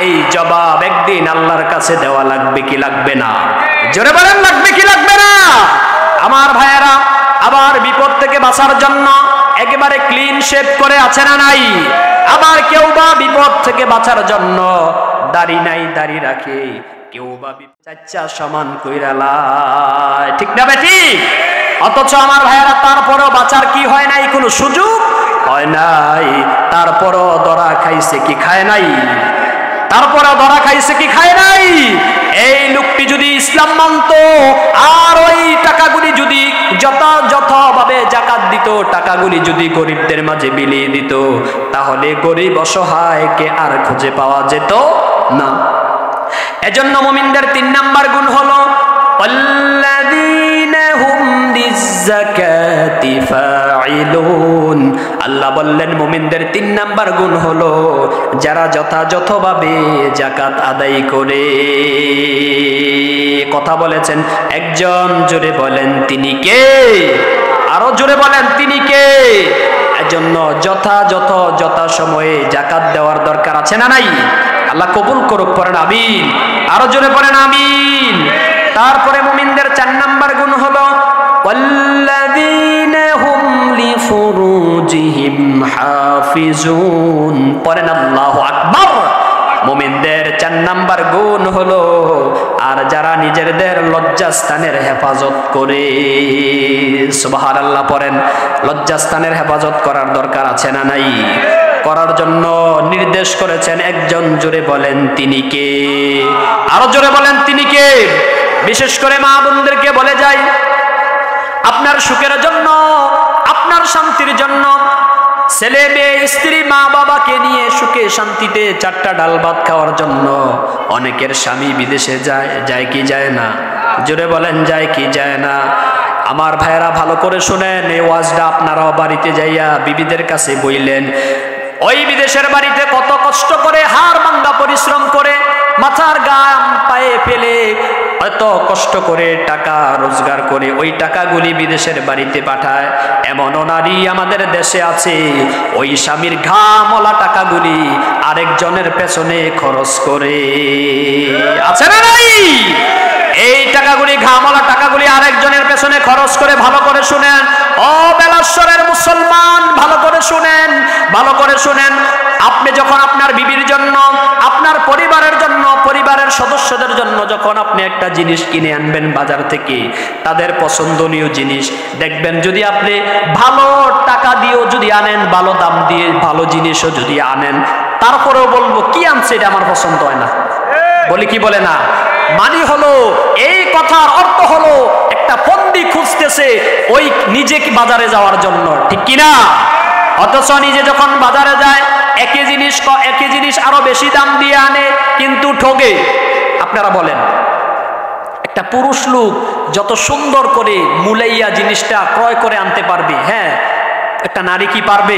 এই জবাব একদিন আল্লাহর কাছে দেওয়া লাগবে কি লাগবে না? জোরে বলেন, লাগবে কি লাগবে না? আমার ভাইয়েরা, আবার বিপদ থেকে বাঁচার জন্য একেবারে ক্লিন শেভ করে আছে না নাই? আবার কেউ বা বিপদ থেকে বাঁচার জন্য দাড়ি নাই, দাড়ি রাখে, কেউ বা চাচ্চা সমান কইরা লাই। ঠিক না বেটি? অথচ আমার ভাইয়েরা, তারপরও বাঁচার কি হয় নাই? কোনো সুযোগ হয় নাই। তারপরও ধরা খাইছে কি খায় নাই? তারপরও ধরা খাইছে কি খায় নাই? এই লোকটি যদি ইসলাম মানত আর ওই টাকাগুলি যদি যথাযথভাবে যাকাত দিত, টাকাগুলি যদি গরিবদের মাঝে বিলিয়ে দিত, তাহলে গরিব অসহায়কে আর খুঁজে পাওয়া যেত না। এজন্য মুমিনদের 3 নাম্বার গুণ হলো আল্লাযীনা হুম লিয-যাকাতি ফাঈলুন। আল্লাহ বললেন, মুমিনদের 3 নাম্বার গুণ হলো যারা যথাযথভাবে যাকাত আদায় করে। কথা বলেছেন একজন, জোরে বলেন তিনি কে? আরো জোরে বলেন তিনি কে? এজন্য যথা সময়ে যাকাত দেওয়ার দরকার আছে না নাই? আল্লাহ কবুল করুক, পড়েন আমিন। আরো জোরে পড়েন আমিন। তারপরে মুমিনদের 4 নাম্বার গুণ হলো ওয়াল্লাযীনা হুম লিফুরুজিহিম হাফিজুন। পড়েন আল্লাহু আকবার। মুমিনদের 4 নাম্বার গুণ হলো আর যারা নিজেদের লজ্জাস্থানের হেফাজত করে। সুবহানাল্লাহ পড়েন। লজ্জাস্থানের হেফাজত করার দরকার আছে না নাই? করার জন্য নির্দেশ করেছেন একজন, জোরে বলেন তিনি কে? আরো জোরে বলেন তিনি কে? বিশেষ করে মা বোনদেরকে বলে যাই, আপনার সুখের জন্য, আপনার শান্তির জন্য, ছেলে মেয়ে স্ত্রী মা বাবাকে নিয়ে সুখে শান্তিতে 4টা ডাল ভাত খাওয়ার জন্য অনেকের স্বামী বিদেশে যায় কি যায় না? জোরে বলেন, যায় কি যায় না? আমার ভাইয়েরা ভালো করে শুনেন, এই ওয়াজটা আপনারাও বাড়িতে যাইয়া বিবিদের কাছে বইলেন। ওই বিদেশের বাড়িতে কত কষ্ট করে, হাড় ভাঙা পরিশ্রম করে, মাথার গাম পায়ে ফেলে এত এত কষ্ট করে টাকা রোজগার করে ওই টাকাগুলি বিদেশের বাড়িতে পাঠায়, এমনও নারী আমাদের দেশে আছে ওই স্বামীর ঘামলা টাকাগুলি আরেকজনের পেছনে খরচ করে। আছে না নাই? এই টাকাগুলি ঘামলা টাকাগুলি আরেকজনের পেছনে খরচ করে। ভালো করে শুনেন ও বেলাশ্বরের মুসলমান, ভালো করে শুনেন, ভালো করে শুনেন। আপনি যখন আপনার বিবির জন্য, আপনার পরিবারের জন্য, পরিবারের সদস্যদের জন্য যখন আপনি একটা জিনিস কিনে আনবেন বাজার থেকে, তাদের পছন্দনীয় জিনিস দেখবেন, যদি আপনি ভালো টাকা দিয়েও যদি আনেন, ভালো দাম দিয়ে ভালো জিনিসও যদি আনেন, তারপরেও বলবো কি আনছে এটা আমার পছন্দ হয় না, বলি কি বলে না? মানে হলো এই কথার অর্থ হলো একটা ফন্দি খুঁজতেছে ওই নিজে বাজারে যাওয়ার জন্য, ঠিক কিনা? অথচ নিজে যখন বাজারে যায় একই জিনিস আরো বেশি দাম দিয়ে আনে, কিন্তু ঠগে। আপনারা বলেন একটা পুরুষ লোক যত সুন্দর করে মুলাইয়া জিনিসটা ক্রয় করে আনতে পারবে, হ্যাঁ, একটা নারী কি পারবে?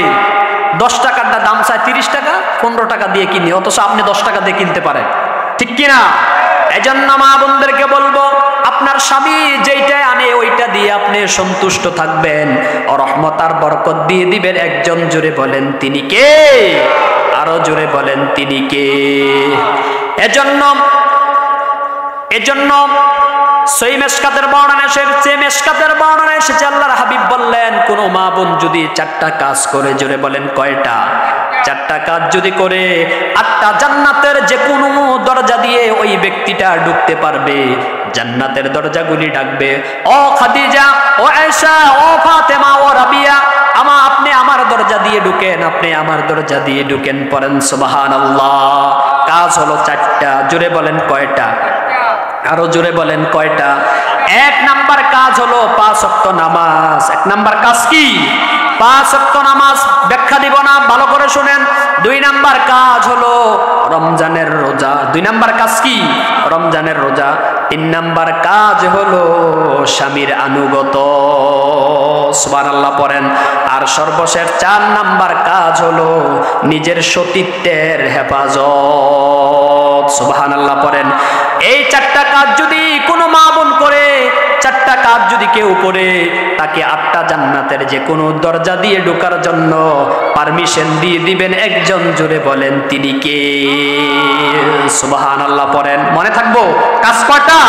10 টাকারটা দাম চায় 30 টাকা, 15 টাকা দিয়ে কিনে, অথচ আপনি 10 টাকা দিয়ে কিনতে পারেন, ঠিক কিনা? এজন্য মা বোনদেরকে বলবো, আপনার স্বামী যেইটা আনে ওইটা দিয়ে আপনি সন্তুষ্ট থাকবেন, রহমত আর বরকত দিয়ে দিবেন। একজন জোরে বলেন তিনি কে? আরো জোরে বলেন তিনি কে? এজন্য সহিহ মিশকাতের বর্ণনা এসেছে, আল্লাহর হাবিব বললেন, কোন মা বোন যদি 4টা কাজ করে, জোরে বলেন কয়টা? 4টা কাজ যদি করে, 8টা জান্নাতের যে কোনো দরজা দিয়ে ওই ব্যক্তিটা ঢুকতে পারবে। জান্নাতের দরজাগুলি ডাকবে, ও খাদিজা, ও আয়েশা, ও ফাতেমা, ও রাবিয়া, আপনি আমার দরজা দিয়ে ঢুকেন, আপনি আমার দরজা দিয়ে ঢুকেন। পড়েন সুবহানাল্লাহ। কাজ হলো 4টা, জোরে বলেন কয়টা? আরো জোরে বলেন কয়টা? 1 নাম্বার কাজ হলো 5 ওয়াক্ত নামাজ। 1 নাম্বার কাজ কি? 5 ওয়াক্ত নামাজ। ব্যাখ্যা দিব না, ভালো করে শুনেন। 2 নাম্বার কাজ হলো রমজানের রোজা। 2 নাম্বার কাজ কি? রমজানের রোজা। 3 নাম্বার কাজ হলো স্বামীর আনুগত, সুবহানাল্লাহ পড়েন। আর সর্বশেষ 4 নাম্বার কাজ হলো নিজের সতীত্বের হেফাজত, সুবহানাল্লাহ পড়েন। এই 4টা কাজ যদি কোনো মা বোন করে, 4টা কাজ যদি কেউ করে, তাকে 8টা জান্নাতের যে কোনো দরজা দিয়ে ঢোকার জন্য পারমিশন দিয়ে দিবেন। একজন জোরে বলেন তিনি কে? সুবহানাল্লাহ পড়েন। মনে থাকবো কাজ কয়টা?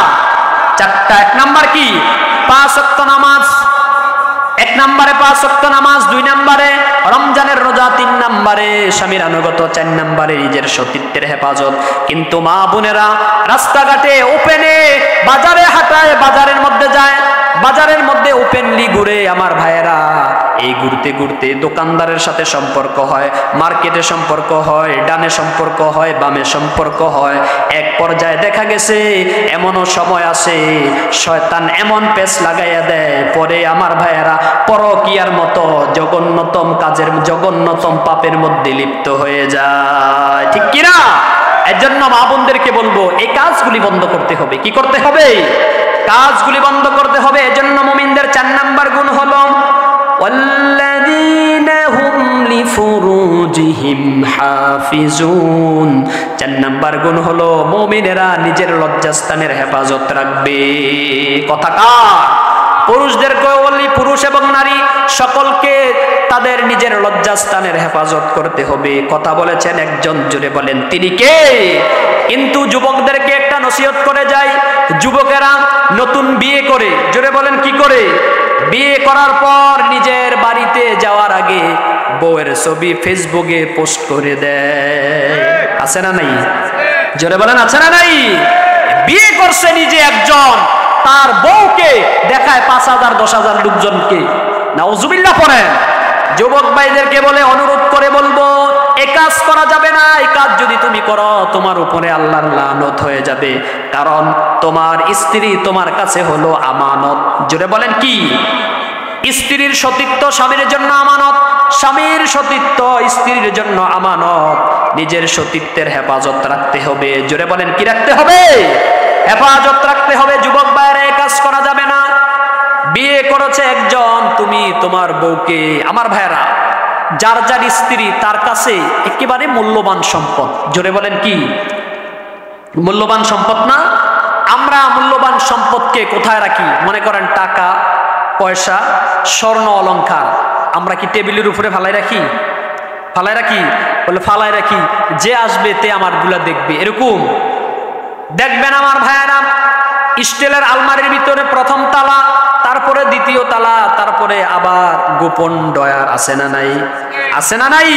4টা। 1 নাম্বার কি? 5 ওয়াক্ত নামাজ। 1 নম্বরে 5 ওয়াক্ত নামাজ, 2 নম্বরে রমজানের রোজা, 3 নম্বরে স্বামীর আনুগত, 4 নম্বরে নিজের সতীত্বের হেফাজত। কিন্তু মা বোনেরা রাস্তাঘাটে ওপেনে, বাজারে হাঁটায়, বাজারের মধ্যে যায়, বাজারের মধ্যে ওপেনলি ঘুরে। আমার ভাইয়েরা, এই ঘুরতে ঘুরতে দোকানদারের সাথে সম্পর্ক হয়, মার্কেটে সম্পর্ক হয়, ডানে সম্পর্ক হয়, বামে সম্পর্ক হয়। এক পর্যায়ে দেখা গেছে এমনও সময় আসে শয়তান এমন পেচ লাগাইয়া দেয়, পরে আমার ভাইয়েরা পরকিয়ার মতো জঘন্যতম কাজের, জঘন্যতম পাপের মধ্যে লিপ্ত হয়ে যায়, ঠিক কিনা? এর জন্য মা বোনদেরকে বলবো এই কাজগুলি বন্ধ করতে হবে। কি করতে হবে? কাজগুলি বন্ধ করতে হবে। এজন্য মুমিনদের 4 নাম্বার গুণ হলো ওয়াল্লাযীনা হুম লিফুরুজিহিম হাফিজুন। 4 নাম্বার গুণ হলো মুমিনেরা নিজের লজ্জাস্থানের হেফাজত রাখবে। কথা কার? পুরুষদেরকে বলি, পুরুষ এবং নারী সকলকে তাদের নিজের লজ্জাস্থানের হেফাজত করতে হবে। কথা বলেছেন একজন, জোরে বলেন তিনি কে? কিন্তু যুবকদেরকে একটা নসিহত করে যায়, যুবকেরা নতুন বিয়ে করে, জোরে বলেন কি করে? বিয়ে করার পর নিজের বাড়িতে যাওয়ার আগে বউয়ের ছবি ফেসবুকে পোস্ট করে দেয়। আছে না নাই? জোরে বলেন আছে না নাই? বিয়ে করছে নিজে একজন, তার বউকে দেখায় 5,000 10,000 লোকজনকে। নাউজুবিল্লাহ পড়েন। যুবক ভাইদেরকে বলে, অনুরোধ করে বলবো এই কাজ করা যাবে না। এই কাজ যদি তুমি করো তোমার উপরে আল্লাহর লানত হয়ে যাবে। কারণ তোমার স্ত্রী তোমার কাছে হলো আমানত। জোরে বলেন কি? স্ত্রীর সতীত্ব স্বামীর জন্য আমানত, স্বামীর সতীত্ব স্ত্রীর জন্য আমানত। নিজের সতীত্বের হেফাজত রাখতে হবে। জোরে বলেন কি রাখতে হবে? হেফাজত রাখতে হবে। যুবক ভাইয়েরা এই কাজ করা যাবে না। বিয়ে করেছে একজন, তুমি তোমার বউকে, আমার ভাইয়েরা, যার যার স্ত্রী তার কাছে একেবারে মূল্যবান সম্পদ। জোরে বলেন কি? মূল্যবান সম্পদ না? আমরা মূল্যবান সম্পদকে কোথায় রাখি? মনে করেন টাকা পয়সা স্বর্ণ অলংকার আমরা কি টেবিলের উপরে ফালাই রাখি? ফালাই রাখি? বলে ফালাই রাখি, যে আসবে তে আমার গুলা দেখবে, এরকম দেখবেন আমার ভাইয়েরা। স্টিলের আলমারির ভিতরে প্রথম তালা, তারপরে দ্বিতীয় তালা, তারপরে আবার গোপন ডয়ার আছে না নাই? আছে না নাই?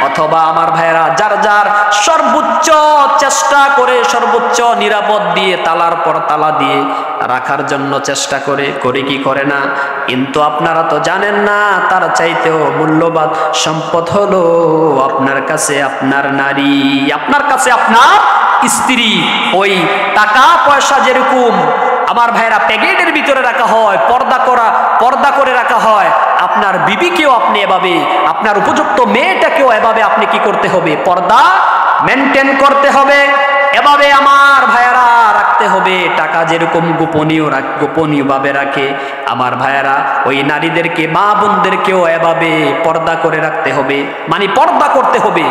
অথবা আমার ভাইয়েরা যার যার সর্বোচ্চ চেষ্টা করে, সর্বোচ্চ নিরাপদ দিয়ে তালার পর তালা দিয়ে রাখার জন্য চেষ্টা করে, করে কি করে না? কিন্তু আপনারা তো জানেন না, তার চাইতেও মূল্যবান সম্পদ হলো আপনার কাছে আপনার নারী, আপনার কাছে আপনার স্ত্রী। ওই টাকা পয়সা যেরকম আমার ভাইরা প্যাকেটের ভিতরে রাখা হয়, পর্দা করে রাখা হয়, আপনার বিবিকেও আপনি এভাবে, আপনার উপযুক্ত মেয়েটাকেও এভাবে আপনি কি করতে হবে? পর্দা মেনটেন করতে হবে, এভাবে আমার ভাইয়ারা রাখতে হবে। টাকা যেরকম গোপনীয়ভাবে রাখে আমার ভাইয়ারা, ওই নারীদেরকে, মা বোনদেরকেও এভাবে পর্দা করে রাখতে হবে, মানে পর্দা করতে হবে।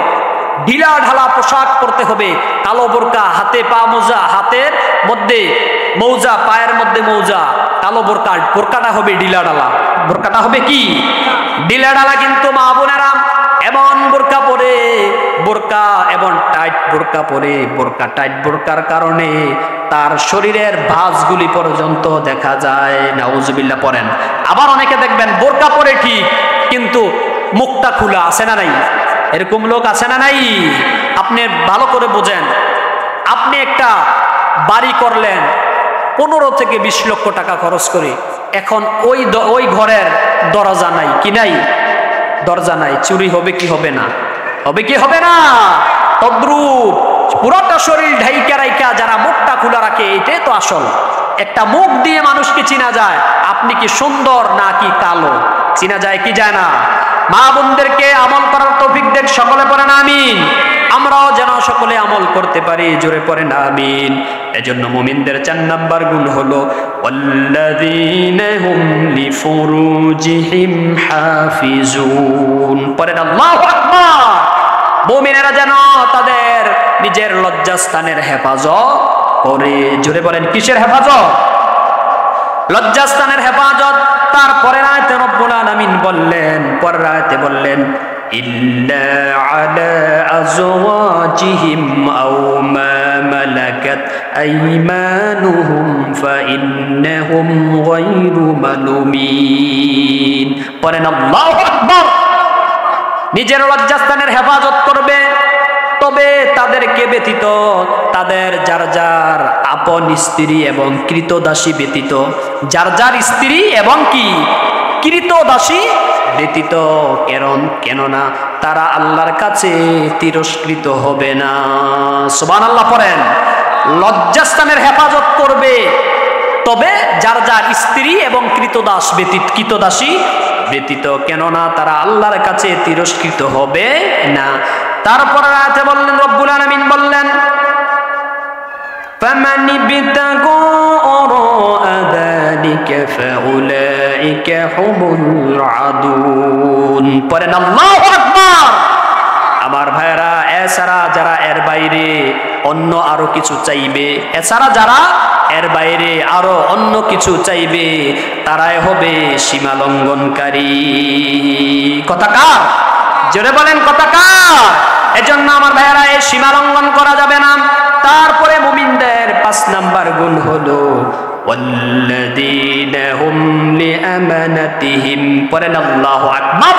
ঢিলা ঢালা পোশাক পরতে হবে, কালো বোরকা, হাতে পা মোজা, হাতের মধ্যে মৌজা, পায়ের মধ্যে মৌজা, কালো বোরকা, বোরকাটা হবে ঢিলা ঢালা, বোরকাটা হবে কি ঢিলা ঢালা। কিন্তু মা বোনেরা এমন বোরকা পরে, বোরকা এবং টাইট বোরকা পরে, বোরকা টাইট বোরকার কারণে তার শরীরের ভাঁজগুলি পর্যন্ত দেখা যায়, নাউজুবিল্লাহ পড়েন। আবার অনেকে দেখবেন বোরকা পরে ঠিক, কিন্তু মুখটা খোলা, আছে না নাই? এরকম লোক আছে না নাই? আপনি ভালো করে বোঝেন, আপনি একটা বাড়ি করলেন 15 থেকে 20 লক্ষ টাকা খরচ করে, এখন ওই ঘরের দরজা নাই, কি নাই? দরজা নাই, চুরি হবে কি হবে না? হবে কি হবে না? তদ্রূপ পুরোটা শরীর ঢাইকা রাইকা যারা মুখটা খোলা রাখে, এটাই তো আসল। একটা মুখ দিয়ে মানুষকে চিনা যায়, আপনি কি সুন্দর না কি কালো, চিনা যায় কি যায় না? মা বোনদেরকে আমল করার তৌফিক দেন, সকলে পড়েন আমিন। আমরাও যেন সকলে আমল করতে পারি, জোরে পড়েন আমিন। এজন্য মুমিনদের 4 নাম্বার গুণ হলো ওয়াল্লাযীনা হুম লিফুরুজিহিম হাফিজুন। পড়েন আল্লাহু আকবার। মুমিনেরা যেন তাদের নিজের লজ্জাস্থানের হেফাজত করে, জোরে বলেন কিসের হেফাজত? লজ্জাস্থানের হেফাজত। তারপরে আয়াতে রব্বুল আলামিন বললেন, পরের আয়াতে বললেন ইল্লা আলা আজওয়াজিহিম আও মা মালাকাত আইমানুহুম ফাইন্নাহুম গায়রু মালুমিন। পরেন আল্লাহু আকবার। নিজের লজ্জাস্থানের হেফাজত করবে, তবে তাদেরকে ব্যতীত, তাদের যার যার আপন স্ত্রী এবং কৃতদাসী ব্যতীত, যার যার স্ত্রী এবং কি কৃতদাসী ব্যতীত, কেননা তারা আল্লাহর কাছে তিরস্কৃত হবে না। সুবহানাল্লাহ পড়েন। লজ্জাস্থানের হেফাজত করবে, তবে যার যার স্ত্রী এবং কৃতদাসী ব্যতীত, কেননা তারা আল্লাহর কাছে তিরস্কৃত হবে না। তারপর আয়াতে বললেন, রব্বুল আলামিন বললেন ফামান ইবতাগা ওয়ারা যালিকা ফাউলাইকা হুমুল আদুন। পড়েন আল্লাহু আকবার। আমার ভাইরা, এছাড়া যারা এর বাইরে অন্য আরো কিছু চাইবে, এছাড়া যারা এর বাইরে আরো অন্য কিছু চাইবে, তারাই হবে সীমা লঙ্ঘনকারী। কথা কার? জোরে বলেন কথা কার? এজন্য আমার ভাইয়েরা, এই সীমা লঙ্ঘন করা যাবে না। তারপরে মুমিনদের 5 নাম্বার গুণ হলো ওয়াল্লাযীনা হুম লিআমানাতিহিম। পড়েন আল্লাহু আকবার।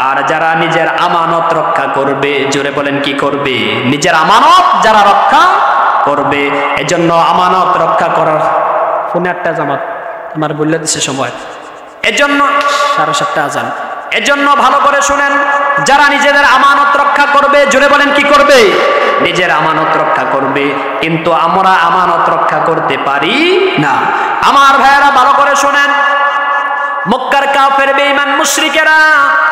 আর যারা নিজের আমানত রক্ষা করবে, জোরে বলেন কি করবে? নিজের আমানত যারা রক্ষা করবে। এজন্য আমানত রক্ষা করার ফোনে একটা জামাত আমার বললে দিছে সময়, এজন্য 7:30 আজান। এজন্য ভালো করে শুনেন, যারা নিজেদের আমানত রক্ষা করবে, জোরে বলেন কি করবে? নিজের আমানত রক্ষা করবে। কিন্তু আমরা আমানত রক্ষা করতে পারি না। আমার ভাইয়েরা ভালো করে শুনেন, মক্কার কাফের বেঈমান মুশরিকেরা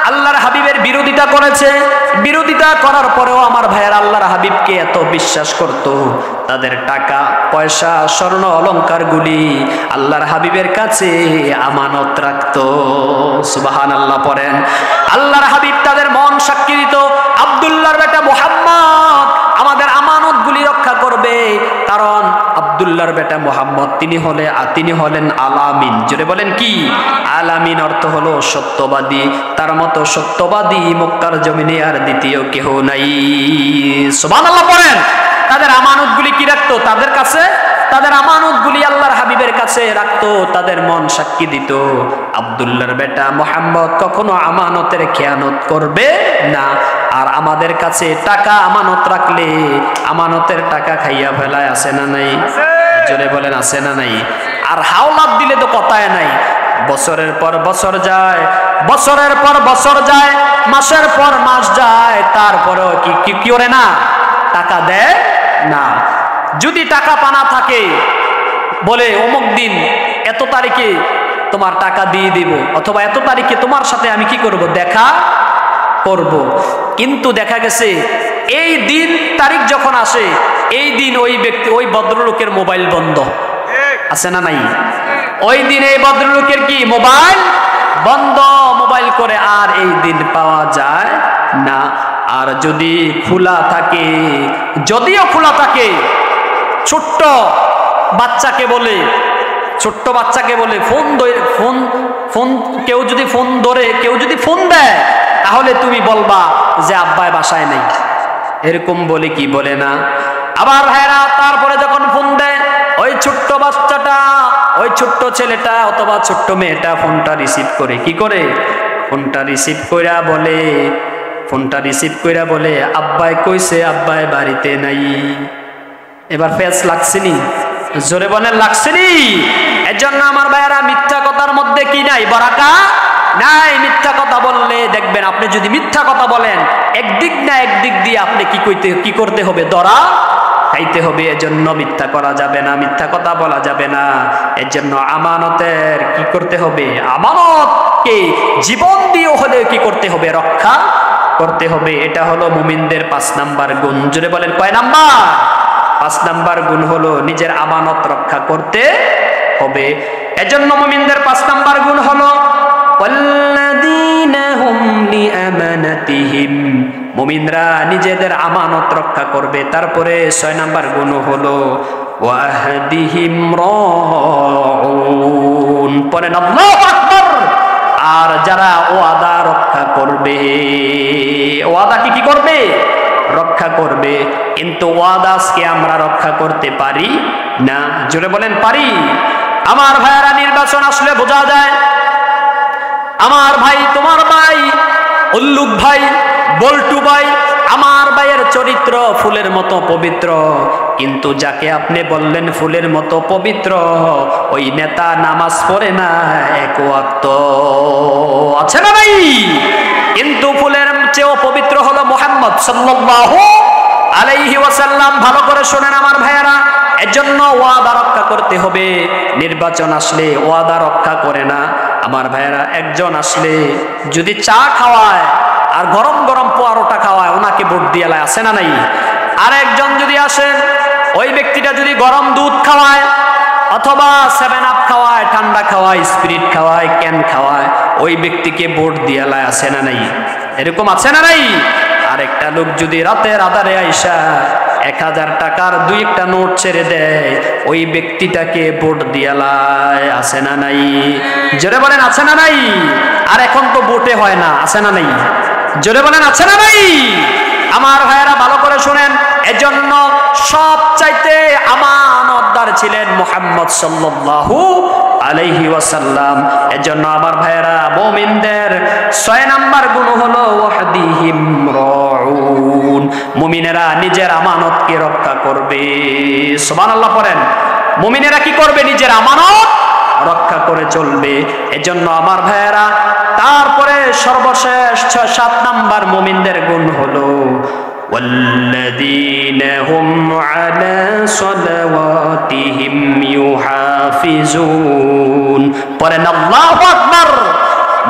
আল্লাহর হাবিবের বিরোধিতা করেছে। বিরোধিতা করার পরেও আমার ভাইয়েরা আল্লাহর হাবিবকে এত বিশ্বাস করত, তাদের টাকা পয়সা স্বর্ণ অলংকারগুলি আল্লাহর হাবিবের কাছে আমানত রাখত। সুবহানাল্লাহ পড়েন। আল্লাহর হাবিব তাদের মন সাক্ষী দিত, আব্দুল্লাহর বেটা মুহাম্মদ আমাদের আমানতগুলি রক্ষা করবে, কারণ আব্দুল্লাহর আব্দুল্লাহর বেটা মুহাম্মদ, তিনি হলেন আলামিন। জোরে বলেন কি? আলামিন অর্থ হলো সত্যবাদী। তার মতো সত্যবাদী মক্কার জমিনে আর দ্বিতীয় কেহ নাই। সুবহানাল্লাহ পড়েন। তাদের আমানতগুলি কি রাখতো তাদের কাছে? তাদের আমানতগুলি আল্লাহর হাবিবের কাছে রাখতো। তাদের মন সাক্ষী দিত আব্দুল্লাহর বেটা মুহাম্মদ কখনো আমানতের খেয়ানত করবে না। আর আমাদের কাছে টাকা আমানত রাখলে আমানতের টাকা খাইয়া ফেলায়, আছে না নাই? জোরে বলেন আছে না নাই? আর হাওলাত দিলে তো কথাই নাই। বছরের পর বছর যায়, বছরের পর বছর যায়, মাসের পর মাস যায়, তারপরেও কি করে না? টাকা দেয় না। যদি টাকা পানা থাকে, বলে অমুক দিন এত তারিখে তোমার টাকা দিয়ে দিব, অথবা এত তারিখে তোমার সাথে আমি কি করব? দেখা করব। কিন্তু দেখা গেছে এই দিন তারিখ যখন আসে, এই দিন ওই ব্যক্তি, ওই ভদ্রলোকের মোবাইল বন্ধ, আছে না নাই? ওই দিন এই ভদ্রলোকের কি মোবাইল বন্ধ, মোবাইল করে আর এই দিন পাওয়া যায় না। আর যদি খোলা থাকে, যদিও খোলা থাকে, ছোট্ট বাচ্চাকে বলে ফোন কেউ যদি ফোন ধরে, কেউ যদি ফোন দেয়, তাহলে তুমি বলবা যে আব্বাই বাসায় নেই, এরকম বলে কি বলে না? আবার ভাইরা তারপরে যখন ফোন দেয়, ওই ছোট্ট বাচ্চাটা, ওই ছোট্ট ছেলেটা অথবা ছোট্ট মেয়েটা ফোনটা রিসিভ করে, কি করে? ফোনটা রিসিভ কইরা বলে আব্বাই কইছে আব্বাই বাড়িতে নাই। এবার ফেস লাগছেনি? জোরে বলেন লাগছেনি? এর জন্য আমার ভাইয়ারা মিথ্যা কথার মধ্যে কি নাই? বরাকা নাই। মিথ্যা কথা বললে দেখবেন, আপনি যদি মিথ্যা কথা বলেন, একদিক না একদিক দিয়ে আপনি কি করতে হবে? ধরা খাইতে হবে। এজন্য মিথ্যা করা যাবে না, মিথ্যা কথা বলা যাবে না। এর জন্য আমানতের কি করতে হবে? আমানতকে জীবন দিয়ে হলে কি করতে হবে? রক্ষা করতে হবে। এটা হলো মুমিনদের 5 নাম্বার গুণ। জোরে বলেন কয় নাম্বার? 5 নাম্বার গুণ হলো নিজের আমানত রক্ষা করতে হবে। এজন্য মুমিনদের 5 নাম্বার গুণ হলো ওয়াল্লাযীনা হুম লিআমানাতিহিম, মুমিনরা নিজেদের আমানত রক্ষা করবে। তারপরে 6 নাম্বার গুণ হলো ওয়াহদিহিম রাউন, পড়েন আল্লাহু আকবার। আর যারা ওয়াদা রক্ষা করবে, ওয়াদা কি করবে? রক্ষা করবে। কিন্তু ওয়াদা আজকে আমরা রক্ষা করতে পারি না। জোরে বলেন পারি? আমার ভাইয়েরা, নির্বাচন আসলে বোঝা যায় আমার ভাই, তোমার ভাই, উল্লুক ভাই, বল্টু ভাই, আমার ভাইয়ের চরিত্র ফুলের মতো পবিত্র, কিন্তু যাকে আপনি বললেন ফুলের মতো পবিত্র, ওই নেতা নামাজ পড়ে না এক ওয়াক্ত, আছে না ভাই? কিন্তু ফুলের চেয়েও পবিত্র হলো মুহাম্মদ সাল্লাল্লাহু আলাইহি ওয়াসাল্লাম। ভালো করে শোনেন আমার ভাইয়েরা, এজন্য ওয়াদা রক্ষা করতে হবে। নির্বাচন আসলে ওয়াদা রক্ষা করে না আমার ভাইয়েরা। একজন আসলে যদি চা খাওয়ায় আর গরম গরম পরোটা খাওয়ায়, ওনাকে ভোট দিয়ে লায়, আছে না নাই? আর একজন যদি আসেন, ওই ব্যক্তিটা যদি গরম দুধ খাওয়ায় অথবা 7 আপ খাওয়ায়, ঠান্ডা খাওয়ায়, স্পিরিট খাওয়ায়, ক্যান খাওয়ায়, ওই ব্যক্তিকে ভোট দিয়ে লায়, আছে না নাই? এরকম আছে না নাই? আরেকটা লোক যদি রাতের আধারে আইসা 1000 টাকার 2-1টা নোট ছেড়ে দেয়, ওই ব্যক্তিটাকে ভোট দিয়ালায়, আছে না নাই? জোরে বলেন আছে না নাই? আর এখন তো ভোটে হয় না, আছে না নাই? জোরে বলেন আছে না নাই? আমার ভাইয়েরা ভালো করে শুনেন, এজন্য সবচাইতে আমানতদার ছিলেন মুহাম্মদ সাল্লাল্লাহু আলাইহি ওয়াসাল্লাম। এজন্য আমার ভাইয়েরা, মুমিনদের 6 নাম্বার গুণ হলো ওয়াহদিহিম রাউন, মুমিনেরা নিজের আমানতকে রক্ষা করবে। সুবহানাল্লাহ পড়েন। মুমিনেরা কি করবে? নিজের আমানত রক্ষা করে চলবে। এজন্য আমার ভাইয়েরা, তারপরে সর্বশেষ 7 নাম্বার মুমিনদের গুণ হলো والذين هم على صلواتهم يحافظون, পড়েন আল্লাহু আকবার।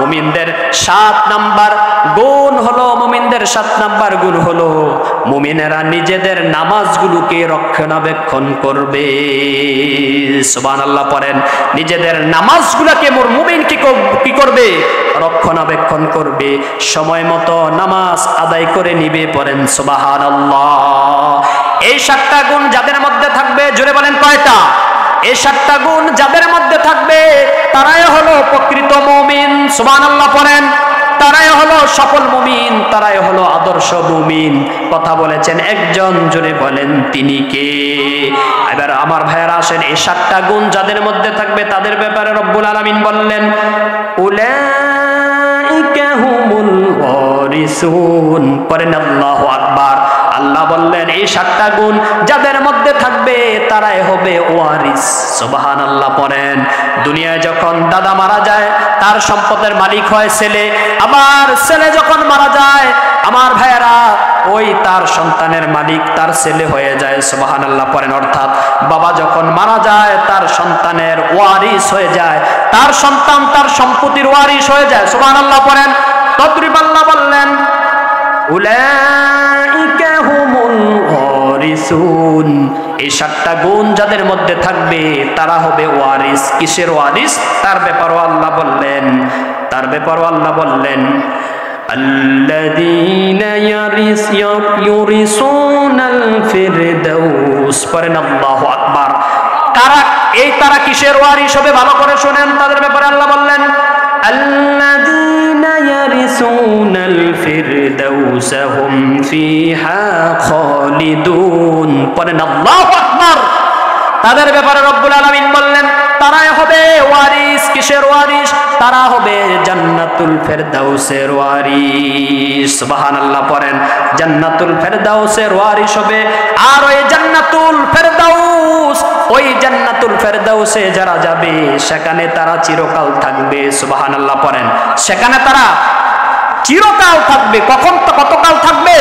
মুমিনদের 7 নাম্বার গুণ হলো, মুমিনদের 7 নাম্বার গুণ হলো মুমিনেরা নিজেদের নামাজগুলোকে রক্ষণাবেক্ষণ করবে। সুবহানাল্লাহ পড়েন। নিজেদের নামাজগুলোকে মুমিন কি করবে? রক্ষণাবেক্ষণ করবে। সময় মতো নামাজ আদায় করে নিবে, পড়েন সুবহানাল্লাহ। এই 7টা গুণ যাদের মধ্যে থাকবে, জোরে বলেন কয়টা? এই 7টা গুণ যাদের মধ্যে থাকবে তারাই হলো প্রকৃত মুমিন। সুবহানাল্লাহ পড়েন। তারাই হলো সফল মুমিন, তারাই হলো আদর্শ মুমিন। কথা বলেছেন একজন, জোরে বলেন তিনি কে? এবার আমার ভাইয়েরা আসেন, এই 7টা গুণ যাদের মধ্যে থাকবে তাদের ব্যাপারে রব্বুল আলামিন বললেন উলাইকা হুমুল ওয়ারিসুন। পড়েন আল্লাহু আকবার। আল্লাহ বললেন এই 7টা গুণ যাদের মধ্যে থাকবে তারাই হবে ওয়ারিস। সুবহানাল্লাহ পড়েন। দুনিয়ায় যখন দাদা মারা যায় তার সম্পদের মালিক হয় ছেলে, আবার ছেলে যখন মারা যায় আমার ভাইয়েরা ওই তার সন্তানের মালিক তার ছেলে হয়ে যায়। সুবহানাল্লাহ পড়েন। অর্থাৎ বাবা যখন মারা যায় তার সন্তানের ওয়ারিস হয়ে যায়, তার সন্তান তার সম্পত্তির ওয়ারিস হয়ে যায়। সুবহানাল্লাহ পড়েন। তদ্রিব আল্লাহ বললেন উলাইকা হুমুল ওয়ারিসুন। এই 7টা গুণ যাদের মধ্যে থাকবে তারা হবে ওয়ারিস। কিসের ওয়ারিস? তার ব্যাপারও আল্লাহ বললেন, তার ব্যাপারও আল্লাহ বললেন আল্লাযীনা ইউরিসুনাল ফিরদাউস। পড়েন আল্লাহু আকবার। কারা এই তারা কিসের ওয়ারিস হবে ভালো করে শুনেন। তাদের ব্যাপারে আল্লাহ বললেন আল্লাযীনা ইয়ারিসুনাল ফিরদাউস হুম ফিহা খালিদুন। পড়েন আল্লাহু আকবার। তাদের ব্যাপারে রব্বুল আলামিন বললেন তারাই হবে ওয়ারিস। কিসের ওয়ারিস? তারা হবে জান্নাতুল ফেরদাউসের ওয়ারিস। সুবহানাল্লাহ পড়েন। জান্নাতুল ফেরদাউসের ওয়ারিস হবে। আর ওই জান্নাতুল ফেরদাউস, ওই জান্নাতুল ফেরদাউসে যারা যাবে সেখানে তারা চিরকাল থাকবে। সুবহানাল্লাহ পড়েন। সেখানে তারা চিরকাল থাকবে। কখন তো কতকাল থাকবে?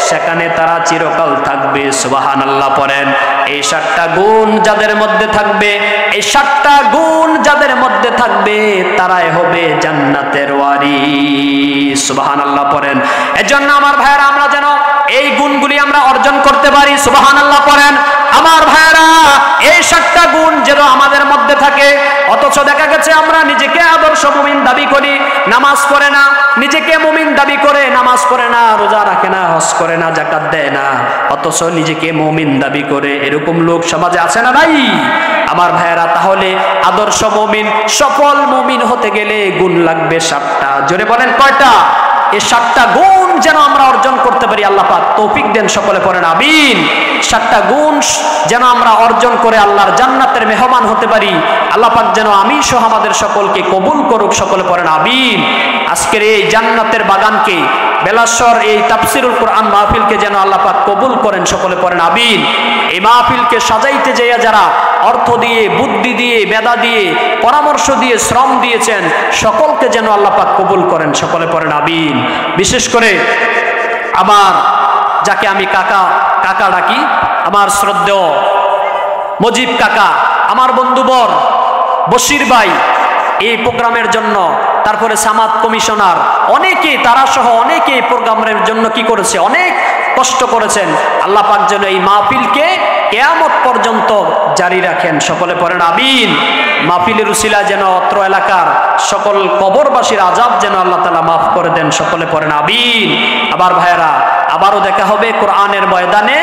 সেখানে তারা চিরকাল থাকবে। সুবহানাল্লাহ পড়েন। এই 7টা গুণ যাদের মধ্যে থাকবে, এই 7টা গুণ যাদের মধ্যে থাকবে তারাই হবে জান্নাতের ওয়ারিস। সুবহানাল্লাহ পড়েন। এজন্য আমার ভাইয়েরা আমরা যেন এই গুণগুলি আমরা অর্জন করতে পারি। সুবহানাল্লাহ পড়েন। আমার ভাইয়েরা এই 7টা গুণ যেন আমাদের মধ্যে থাকে। অথচ দেখা গেছে আমরা নিজেকে আদর্শ মুমিন দাবি করি, নামাজ পড়ে না, নিজেকে মুমিন দাবি করে নামাজ পড়ে না, রোজা রাখে না, হজ করে না, যাকাত দেয় না, অথচ নিজেকে মুমিন দাবি করে। এরকম লোক সমাজে আছে না ভাই? আমার ভাইয়েরা তাহলে আদর্শ মুমিন, সফল মুমিন হতে গেলে গুণ লাগবে 7টা। জোরে বলেন কয়টা? এই 7টা গুণ যেন আমরা অর্জন করতে পারি আল্লাহ পাক তৌফিক দেন। সকলে পড়েন আমিন। 7টা গুণ যেন আমরা অর্জন করে আল্লাহর জান্নাতের মেহমান হতে পারি। আল্লাহ পাক যেন আমি সহ আমাদের সকলকে কবুল করুক। সকলে পড়েন আমিন। আজকের এই জান্নাতের বাগানকে, বেলাশ্বর এই তাফসিরুল কোরআন মাহফিলকে যেন আল্লাহ পাক কবুল করেন। সকলে পড়েন আমিন। এই মাহফিলকে সাজাইতে যাইয়া যারা অর্থ দিয়ে, বুদ্ধি দিয়ে, মেধা দিয়ে, পরামর্শ দিয়ে, শ্রম দিয়েছেন সকলকে যেন আল্লাহ পাক কবুল করেন। সকলে পড়েন আমিন। বিশেষ করে আমার যাকে আমি কাকা কাকা ডাকি, আমার শ্রদ্ধেয় মজিব কাকা, আমার বন্ধুবর বশির ভাই এই প্রোগ্রামের জন্য, তারপরে সামাদ কমিশনার, অনেকে তারা সহ অনেকে এই প্রোগ্রামের জন্য কি করেছে, অনেক কষ্ট করেছেন। আল্লাহ পাক যেন এই মাহফিলকে কিয়ামত পর্যন্ত জারি রাখেন। সকলে পড়েন আমিন। মাহফিলের উসিলা যেন অত্র এলাকার সকল কবরবাসীর আযাব যেন আল্লাহ তাআলা মাফ করে দেন। সকলে পড়েন আমিন। আবার ভাইয়েরা আবারও দেখা হবে কোরআনের ময়দানে।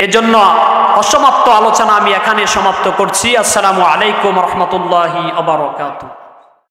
এজন্য অসমাপ্ত আলোচনা আমি এখানে সমাপ্ত করছি। আসসালামু আলাইকুম ওয়া রাহমাতুল্লাহি ওয়া বারাকাতুহু।